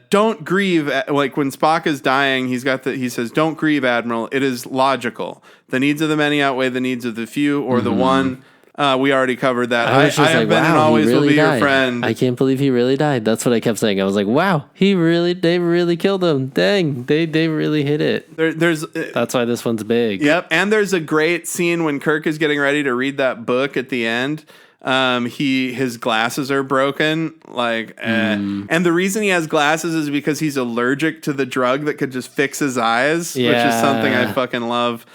[SPEAKER 1] don't grieve. Like when Spock is dying, he says, don't grieve, Admiral. It is logical. The needs of the many outweigh the needs of the few or the one. We already covered that. I have been and always will be your friend.
[SPEAKER 2] I can't believe he really died. That's what I kept saying. I was like, wow, they really killed him. Dang, they really hit it. That's why this one's big.
[SPEAKER 1] Yep. And there's a great scene when Kirk is getting ready to read that book at the end. His glasses are broken, and the reason he has glasses is because he's allergic to the drug that could just fix his eyes, which is something I fucking love.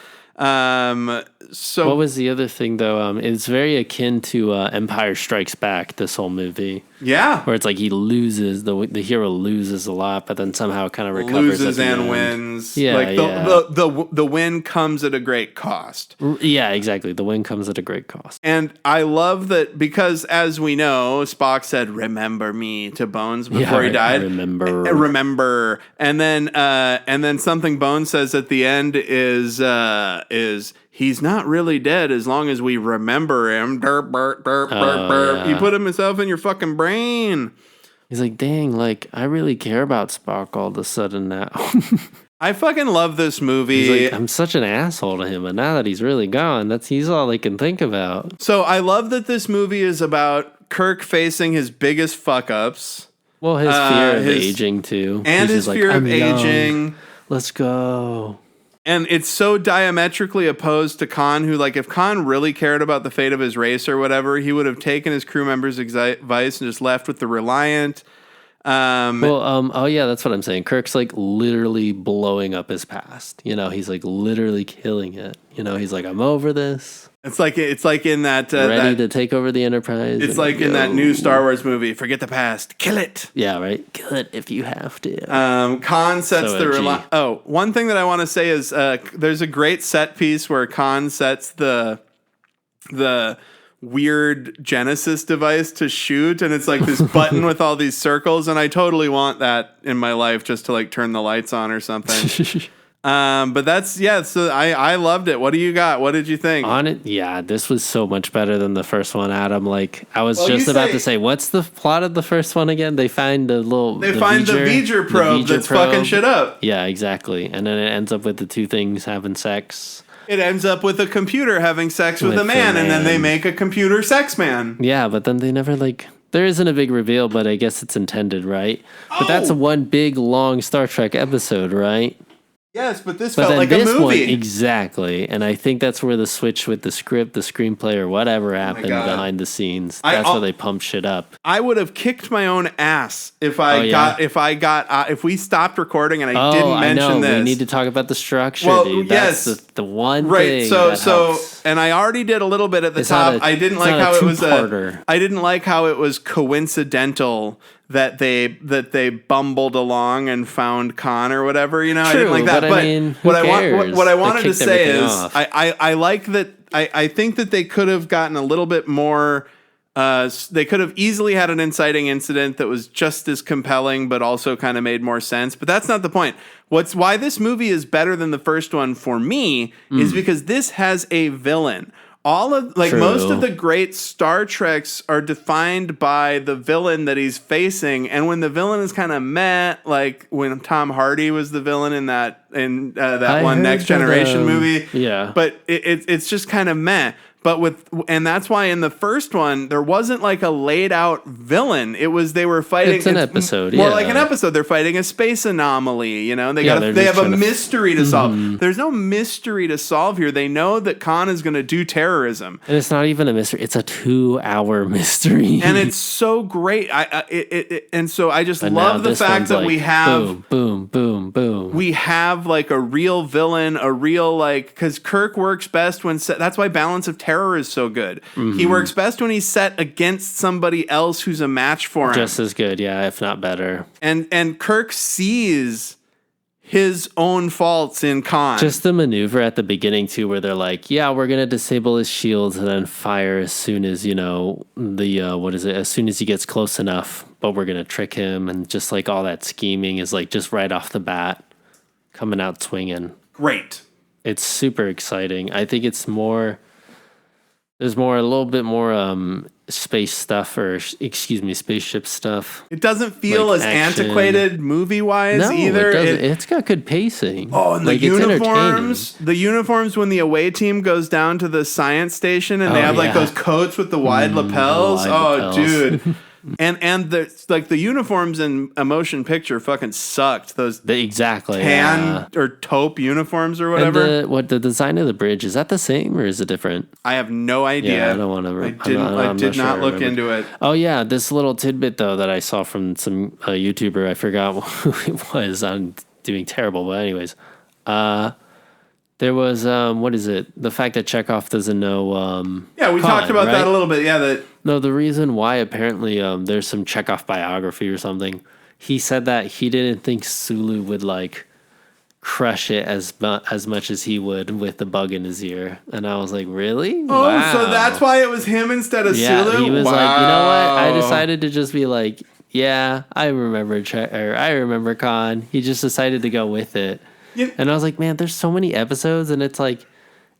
[SPEAKER 1] So
[SPEAKER 2] what was the other thing though? It's very akin to Empire Strikes Back. This whole movie,
[SPEAKER 1] yeah,
[SPEAKER 2] where it's like he loses the hero loses a lot, but then somehow kind of recovers,
[SPEAKER 1] loses
[SPEAKER 2] at the
[SPEAKER 1] and
[SPEAKER 2] end.
[SPEAKER 1] wins.
[SPEAKER 2] Yeah,
[SPEAKER 1] like the win comes at a great cost.
[SPEAKER 2] Yeah, exactly. The win comes at a great cost.
[SPEAKER 1] And I love that because, as we know, Spock said, "Remember me" to Bones before he died. Remember, and then something Bones says at the end is he's not really dead as long as we remember him. Derp, burp, burp, burp, burp.
[SPEAKER 2] Yeah.
[SPEAKER 1] You put himself in your fucking brain.
[SPEAKER 2] He's like, dang, like I really care about Spock all of a sudden now.
[SPEAKER 1] I fucking love this movie.
[SPEAKER 2] He's like, I'm such an asshole to him, but now that he's really gone, he's all I can think about.
[SPEAKER 1] So I love that this movie is about Kirk facing his biggest fuck ups.
[SPEAKER 2] Well, his fear of aging too,
[SPEAKER 1] and his fear of aging.
[SPEAKER 2] Let's go.
[SPEAKER 1] And it's so diametrically opposed to Khan, who, like, if Khan really cared about the fate of his race or whatever, he would have taken his crew members' advice and just left with the Reliant.
[SPEAKER 2] Oh yeah, that's what I'm saying. Kirk's like literally blowing up his past. You know, he's like literally killing it. You know, he's like, I'm over this.
[SPEAKER 1] It's like in that
[SPEAKER 2] ready to take over the Enterprise.
[SPEAKER 1] It's like in that new Star Wars movie. Forget the past, kill it.
[SPEAKER 2] Yeah, right. Kill it if you have to.
[SPEAKER 1] Khan sets the Reliant. Oh, one thing that I want to say is there's a great set piece where Khan sets the weird Genesis device to shoot, and it's like this button with all these circles, and I totally want that in my life just to like turn the lights on or something. But so I loved it. What do you got? What did you think?
[SPEAKER 2] On it, yeah, this was so much better than the first one, Adam. Like I was just about to say, what's the plot of the first one again? They find the
[SPEAKER 1] V'ger probe that's fucking shit up.
[SPEAKER 2] Yeah, exactly. And then it ends up with the two things having sex.
[SPEAKER 1] It ends up with a computer having sex with a man, and then they make a computer sex man.
[SPEAKER 2] Yeah, but then they never there isn't a big reveal, but I guess it's intended, right? But that's a one big long Star Trek episode, right?
[SPEAKER 1] Yes, but this felt like a movie.
[SPEAKER 2] Exactly. And I think that's where the switch with the script, the screenplay, or whatever happened behind the scenes. That's where they pump shit up.
[SPEAKER 1] I would have kicked my own ass if we stopped recording and I didn't mention this.
[SPEAKER 2] We need to talk about the structure, dude.
[SPEAKER 1] Yes.
[SPEAKER 2] That's the one
[SPEAKER 1] thing.
[SPEAKER 2] Right.
[SPEAKER 1] And I already did a little bit at the top. I didn't like how it was coincidental that they bumbled along and found Khan or whatever, you know.
[SPEAKER 2] True,
[SPEAKER 1] I didn't like that.
[SPEAKER 2] But I mean,
[SPEAKER 1] what I wanted to say is I like that. I think that they could have gotten a little bit more. They could have easily had an inciting incident that was just as compelling, but also kind of made more sense. But that's not the point. Why this movie is better than the first one for me is because this has a villain. Most of the great Star Treks are defined by the villain that he's facing, and when the villain is kind of meh, like when Tom Hardy was the villain in that one Next Generation movie,
[SPEAKER 2] yeah.
[SPEAKER 1] But it's just kind of meh. and that's why in the first one there wasn't like a laid out villain. It was they were fighting.
[SPEAKER 2] It's an episode,
[SPEAKER 1] more
[SPEAKER 2] yeah.
[SPEAKER 1] like an episode. They're fighting a space anomaly. You know, they
[SPEAKER 2] they're
[SPEAKER 1] they
[SPEAKER 2] just
[SPEAKER 1] have a
[SPEAKER 2] trying to
[SPEAKER 1] mystery to solve. There's no mystery to solve here. They know that Khan is going to do terrorism,
[SPEAKER 2] And it's not even a mystery. It's a 2-hour mystery.
[SPEAKER 1] and it's so great. And so I just
[SPEAKER 2] But now
[SPEAKER 1] love the
[SPEAKER 2] this
[SPEAKER 1] fact
[SPEAKER 2] one's
[SPEAKER 1] that
[SPEAKER 2] like,
[SPEAKER 1] we have.
[SPEAKER 2] boom, boom, boom, boom.
[SPEAKER 1] We have like a real villain, a real like, because Kirk works best when that's why Balance of Terror is so good. He works best when he's set against somebody else who's a match for him.
[SPEAKER 2] Just as good, yeah, if not better.
[SPEAKER 1] And Kirk sees his own faults in Khan.
[SPEAKER 2] Just the maneuver at the beginning too, where they're like, "Yeah, we're gonna disable his shields and then fire as soon as as soon as he gets close enough, but we're gonna trick him," and just like all that scheming is like just right off the bat, coming out swinging.
[SPEAKER 1] Great.
[SPEAKER 2] It's super exciting. I think it's more. There's a little bit more space stuff, or spaceship stuff.
[SPEAKER 1] It doesn't feel
[SPEAKER 2] Like
[SPEAKER 1] as
[SPEAKER 2] action.
[SPEAKER 1] antiquated movie-wise
[SPEAKER 2] No,
[SPEAKER 1] either.
[SPEAKER 2] it doesn't. It's got good pacing.
[SPEAKER 1] Oh, and
[SPEAKER 2] like,
[SPEAKER 1] the
[SPEAKER 2] it's
[SPEAKER 1] uniforms. The uniforms when the away team goes down to the science station and they have like
[SPEAKER 2] yeah.
[SPEAKER 1] those coats with the wide lapels.
[SPEAKER 2] wide lapels.
[SPEAKER 1] Dude. And the uniforms in a motion picture fucking sucked. Those
[SPEAKER 2] Exactly.
[SPEAKER 1] tan or taupe uniforms or whatever.
[SPEAKER 2] And the design of the bridge, is that the same or is it different?
[SPEAKER 1] I have no idea.
[SPEAKER 2] Yeah, I don't want to.
[SPEAKER 1] I did not look into it.
[SPEAKER 2] Oh yeah, this little tidbit though that I saw from some YouTuber, I forgot who it was. I'm doing terrible, but anyways, there was what is it? The fact that Chekhov doesn't know.
[SPEAKER 1] Yeah, we talked about that a little bit. Yeah,
[SPEAKER 2] No, the reason why apparently there's some Chekhov biography or something. He said that he didn't think Sulu would like crush it as much as he would with the bug in his ear, and I was like, really?
[SPEAKER 1] Oh,
[SPEAKER 2] wow.
[SPEAKER 1] so that's why it was him instead of
[SPEAKER 2] Yeah,
[SPEAKER 1] Sulu?
[SPEAKER 2] he was
[SPEAKER 1] Wow.
[SPEAKER 2] like, you know what? I decided to just be like, yeah, I remember Khan. He just decided to go with it.
[SPEAKER 1] Yeah.
[SPEAKER 2] And I was like, man, there's so many episodes, and it's like,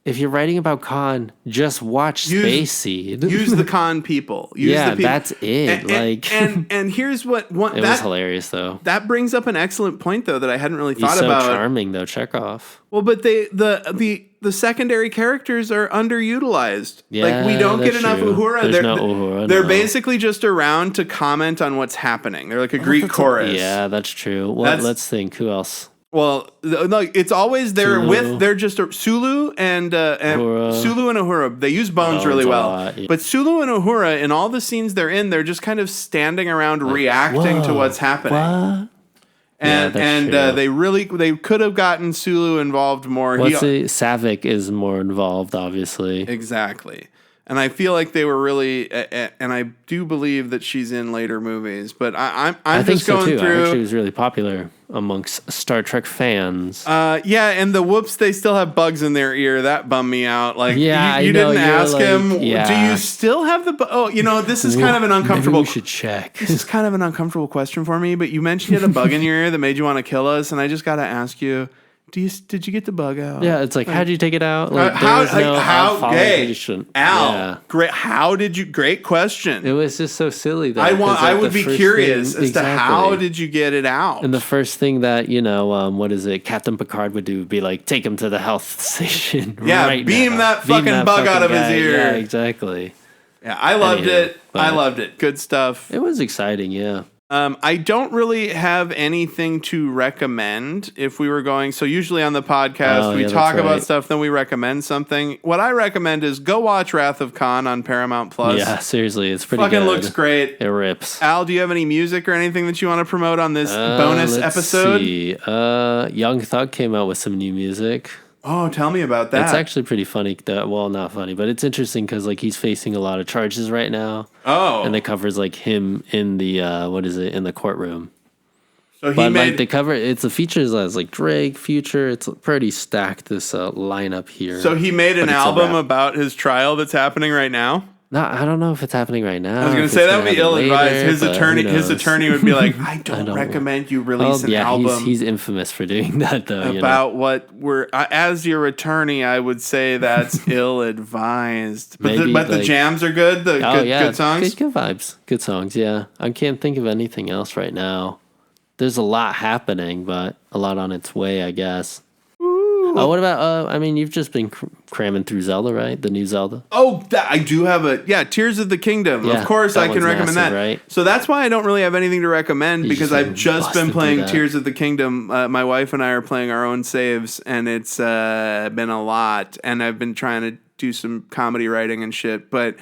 [SPEAKER 2] if you're writing about Khan, just watch Space Seed.
[SPEAKER 1] Use the Khan people. Use
[SPEAKER 2] Yeah,
[SPEAKER 1] the people.
[SPEAKER 2] that's it.
[SPEAKER 1] And here's what
[SPEAKER 2] It was hilarious though.
[SPEAKER 1] That brings up an excellent point though that I hadn't really
[SPEAKER 2] He's
[SPEAKER 1] thought
[SPEAKER 2] so
[SPEAKER 1] about.
[SPEAKER 2] charming though, Chekhov.
[SPEAKER 1] Well, but the secondary characters are underutilized.
[SPEAKER 2] Yeah,
[SPEAKER 1] like we don't get
[SPEAKER 2] that's
[SPEAKER 1] enough
[SPEAKER 2] true.
[SPEAKER 1] Uhura.
[SPEAKER 2] There's no Uhura,
[SPEAKER 1] They're
[SPEAKER 2] no.
[SPEAKER 1] basically just around to comment on what's happening. They're like a Greek chorus.
[SPEAKER 2] Yeah, that's true. Well, let's think. Who else?
[SPEAKER 1] Well, no, it's always they're
[SPEAKER 2] Sulu.
[SPEAKER 1] they're just Sulu and
[SPEAKER 2] Uhura.
[SPEAKER 1] Sulu and Uhura. They use bones really
[SPEAKER 2] a
[SPEAKER 1] well.
[SPEAKER 2] lot, yeah.
[SPEAKER 1] But Sulu and Uhura, in all the scenes they're in, they're just kind of standing around reacting to what's happening.
[SPEAKER 2] What?
[SPEAKER 1] And
[SPEAKER 2] that's true.
[SPEAKER 1] they could have gotten Sulu involved more.
[SPEAKER 2] Savick is more involved, obviously.
[SPEAKER 1] Exactly. And I feel like they were really, and I do believe that she's in later movies. But I'm
[SPEAKER 2] think
[SPEAKER 1] just
[SPEAKER 2] so
[SPEAKER 1] going
[SPEAKER 2] too. I heard she
[SPEAKER 1] through.
[SPEAKER 2] was really popular amongst Star Trek fans.
[SPEAKER 1] Yeah, and the whoops, they still have bugs in their ear. That bummed me out. Like,
[SPEAKER 2] Yeah,
[SPEAKER 1] you
[SPEAKER 2] I know,
[SPEAKER 1] didn't
[SPEAKER 2] you're
[SPEAKER 1] ask
[SPEAKER 2] like,
[SPEAKER 1] him.
[SPEAKER 2] yeah.
[SPEAKER 1] Do you still have the? Oh, this is kind of an uncomfortable.
[SPEAKER 2] Maybe we should check.
[SPEAKER 1] This is kind of an uncomfortable question for me. But you mentioned you had a bug in your ear that made you want to kill us, and I just got to ask you. Did you get the bug out?
[SPEAKER 2] Yeah, it's like, how'd you take it out? Like,
[SPEAKER 1] how
[SPEAKER 2] there was no
[SPEAKER 1] gay?
[SPEAKER 2] follow-ation.
[SPEAKER 1] Al,
[SPEAKER 2] Yeah.
[SPEAKER 1] great. How did you? Great question.
[SPEAKER 2] It was just so silly. Though,
[SPEAKER 1] I would be curious as to how did you get it out?
[SPEAKER 2] And the first thing that what is it? Captain Picard would do would be like, take him to the health station.
[SPEAKER 1] Yeah,
[SPEAKER 2] right
[SPEAKER 1] beam
[SPEAKER 2] now.
[SPEAKER 1] that fucking bug out of his ear.
[SPEAKER 2] Yeah, exactly.
[SPEAKER 1] Yeah, I loved
[SPEAKER 2] Anywho,
[SPEAKER 1] it.
[SPEAKER 2] but-
[SPEAKER 1] I loved it. Good stuff.
[SPEAKER 2] It was exciting. Yeah.
[SPEAKER 1] I don't really have anything to recommend if we were going. So usually on the podcast, we
[SPEAKER 2] yeah,
[SPEAKER 1] talk
[SPEAKER 2] that's
[SPEAKER 1] about
[SPEAKER 2] right.
[SPEAKER 1] stuff, then we recommend something. What I recommend is go watch Wrath of Khan on Paramount Plus.
[SPEAKER 2] Yeah, seriously, it's pretty
[SPEAKER 1] Fucking
[SPEAKER 2] good.
[SPEAKER 1] looks great.
[SPEAKER 2] It rips.
[SPEAKER 1] Al, do you have any music or anything that you want to promote on this bonus
[SPEAKER 2] Let's
[SPEAKER 1] episode?
[SPEAKER 2] see. Young Thug came out with some new music.
[SPEAKER 1] Oh, tell me about that.
[SPEAKER 2] It's actually pretty funny. Well, not funny, but it's interesting because like he's facing a lot of charges right now,
[SPEAKER 1] oh,
[SPEAKER 2] and it covers like him in the in the courtroom.
[SPEAKER 1] so he
[SPEAKER 2] But
[SPEAKER 1] made
[SPEAKER 2] like the cover, it's the features as like Drake, Future. It's pretty stacked. This lineup here.
[SPEAKER 1] so he made an
[SPEAKER 2] But it's a
[SPEAKER 1] album
[SPEAKER 2] rap.
[SPEAKER 1] about his trial that's happening right now.
[SPEAKER 2] No, I don't know if it's happening right now.
[SPEAKER 1] I was going
[SPEAKER 2] if
[SPEAKER 1] to say
[SPEAKER 2] it's
[SPEAKER 1] that would be
[SPEAKER 2] gonna happen
[SPEAKER 1] ill-advised.
[SPEAKER 2] later,
[SPEAKER 1] His
[SPEAKER 2] but
[SPEAKER 1] attorney,
[SPEAKER 2] who
[SPEAKER 1] his
[SPEAKER 2] knows?
[SPEAKER 1] attorney would be like, "I don't
[SPEAKER 2] don't-
[SPEAKER 1] recommend you release an
[SPEAKER 2] yeah,
[SPEAKER 1] album
[SPEAKER 2] he's infamous for doing that though.
[SPEAKER 1] about what we're." As your attorney, I would say that's ill-advised. But
[SPEAKER 2] Maybe,
[SPEAKER 1] the
[SPEAKER 2] like-
[SPEAKER 1] jams are good. The good songs.
[SPEAKER 2] Good vibes, good songs. Yeah, I can't think of anything else right now. There's a lot happening, but a lot on its way, I guess. Oh, what about? I mean, you've just been cramming through Zelda, right? The new Zelda.
[SPEAKER 1] Oh, I do have Tears of the Kingdom.
[SPEAKER 2] Yeah,
[SPEAKER 1] of course,
[SPEAKER 2] that
[SPEAKER 1] I can
[SPEAKER 2] one's
[SPEAKER 1] recommend
[SPEAKER 2] massive,
[SPEAKER 1] that.
[SPEAKER 2] right?
[SPEAKER 1] So that's why I don't really have anything to recommend because I've just been
[SPEAKER 2] busted
[SPEAKER 1] playing
[SPEAKER 2] through that.
[SPEAKER 1] Tears of the Kingdom. My wife and I are playing our own saves, and it's been a lot. And I've been trying to do some comedy writing and shit, but.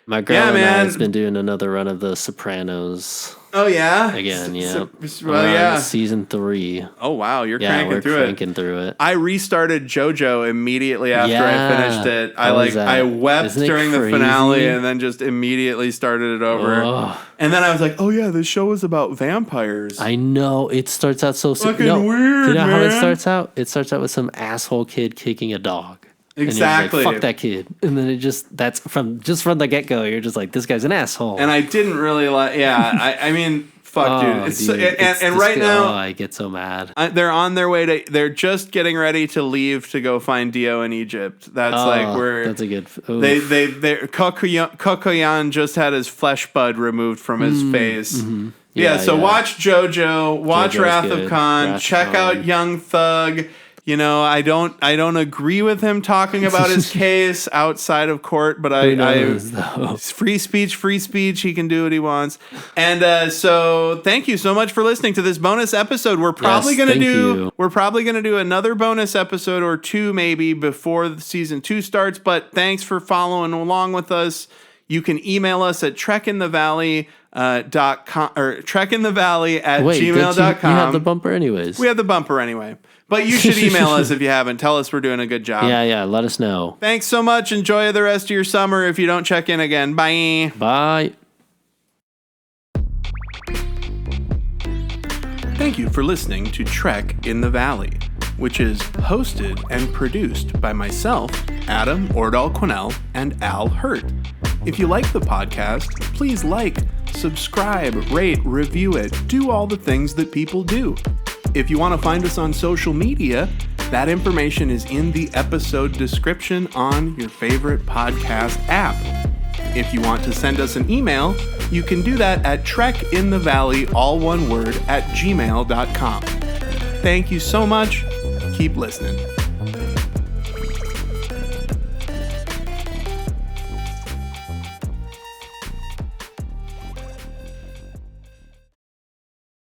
[SPEAKER 2] My girl and I has been doing another run of The Sopranos.
[SPEAKER 1] Oh yeah,
[SPEAKER 2] again, yeah.
[SPEAKER 1] Well, yeah.
[SPEAKER 2] Season 3.
[SPEAKER 1] Oh wow, you're
[SPEAKER 2] we're
[SPEAKER 1] cranking
[SPEAKER 2] through it.
[SPEAKER 1] I restarted JoJo immediately after I finished it. I wept during the finale and then just immediately started it over.
[SPEAKER 2] Oh.
[SPEAKER 1] And then I was like, oh yeah, this show is about vampires.
[SPEAKER 2] I know it starts out so
[SPEAKER 1] fucking weird.
[SPEAKER 2] Do you know how it
[SPEAKER 1] man.
[SPEAKER 2] starts out? It starts out with some asshole kid kicking a dog.
[SPEAKER 1] Exactly.
[SPEAKER 2] And you're like, fuck that kid. And then that's from the get go. You're just like, this guy's an asshole.
[SPEAKER 1] And I didn't really like. Yeah, I mean, fuck, dude. And right now,
[SPEAKER 2] I get so mad.
[SPEAKER 1] They're on their way to. They're just getting ready to leave to go find Dio in Egypt. That's
[SPEAKER 2] that's a good.
[SPEAKER 1] Kokoyan just had his flesh bud removed from his face.
[SPEAKER 2] Mm-hmm.
[SPEAKER 1] So watch JoJo, watch
[SPEAKER 2] JoJo's
[SPEAKER 1] Wrath
[SPEAKER 2] good.
[SPEAKER 1] of Khan, check out Young Thug. You know, I don't agree with him talking about his case outside of court, but free speech, he can do what he wants. And so thank you so much for listening to this bonus episode. We're probably going to do another bonus episode or two maybe before the season 2 starts, but thanks for following along with us. You can email us at trekinthevalley.com or trekinthevalley@gmail.com.
[SPEAKER 2] You have the bumper anyways.
[SPEAKER 1] We have the bumper anyway. But you should email us if you haven't. Tell us we're doing a good job.
[SPEAKER 2] Yeah, let us know.
[SPEAKER 1] Thanks so much. Enjoy the rest of your summer if you don't check in again. Bye.
[SPEAKER 2] Bye.
[SPEAKER 1] Thank you for listening to Trek in the Valley, which is hosted and produced by myself, Adam Ordal-Quinnell, and Al Hurt. If you like the podcast, please subscribe, rate, review it, do all the things that people do. If you want to find us on social media, that information is in the episode description on your favorite podcast app. If you want to send us an email, you can do that at trekinthevalley, all one word, @gmail.com. Thank you so much. Keep listening.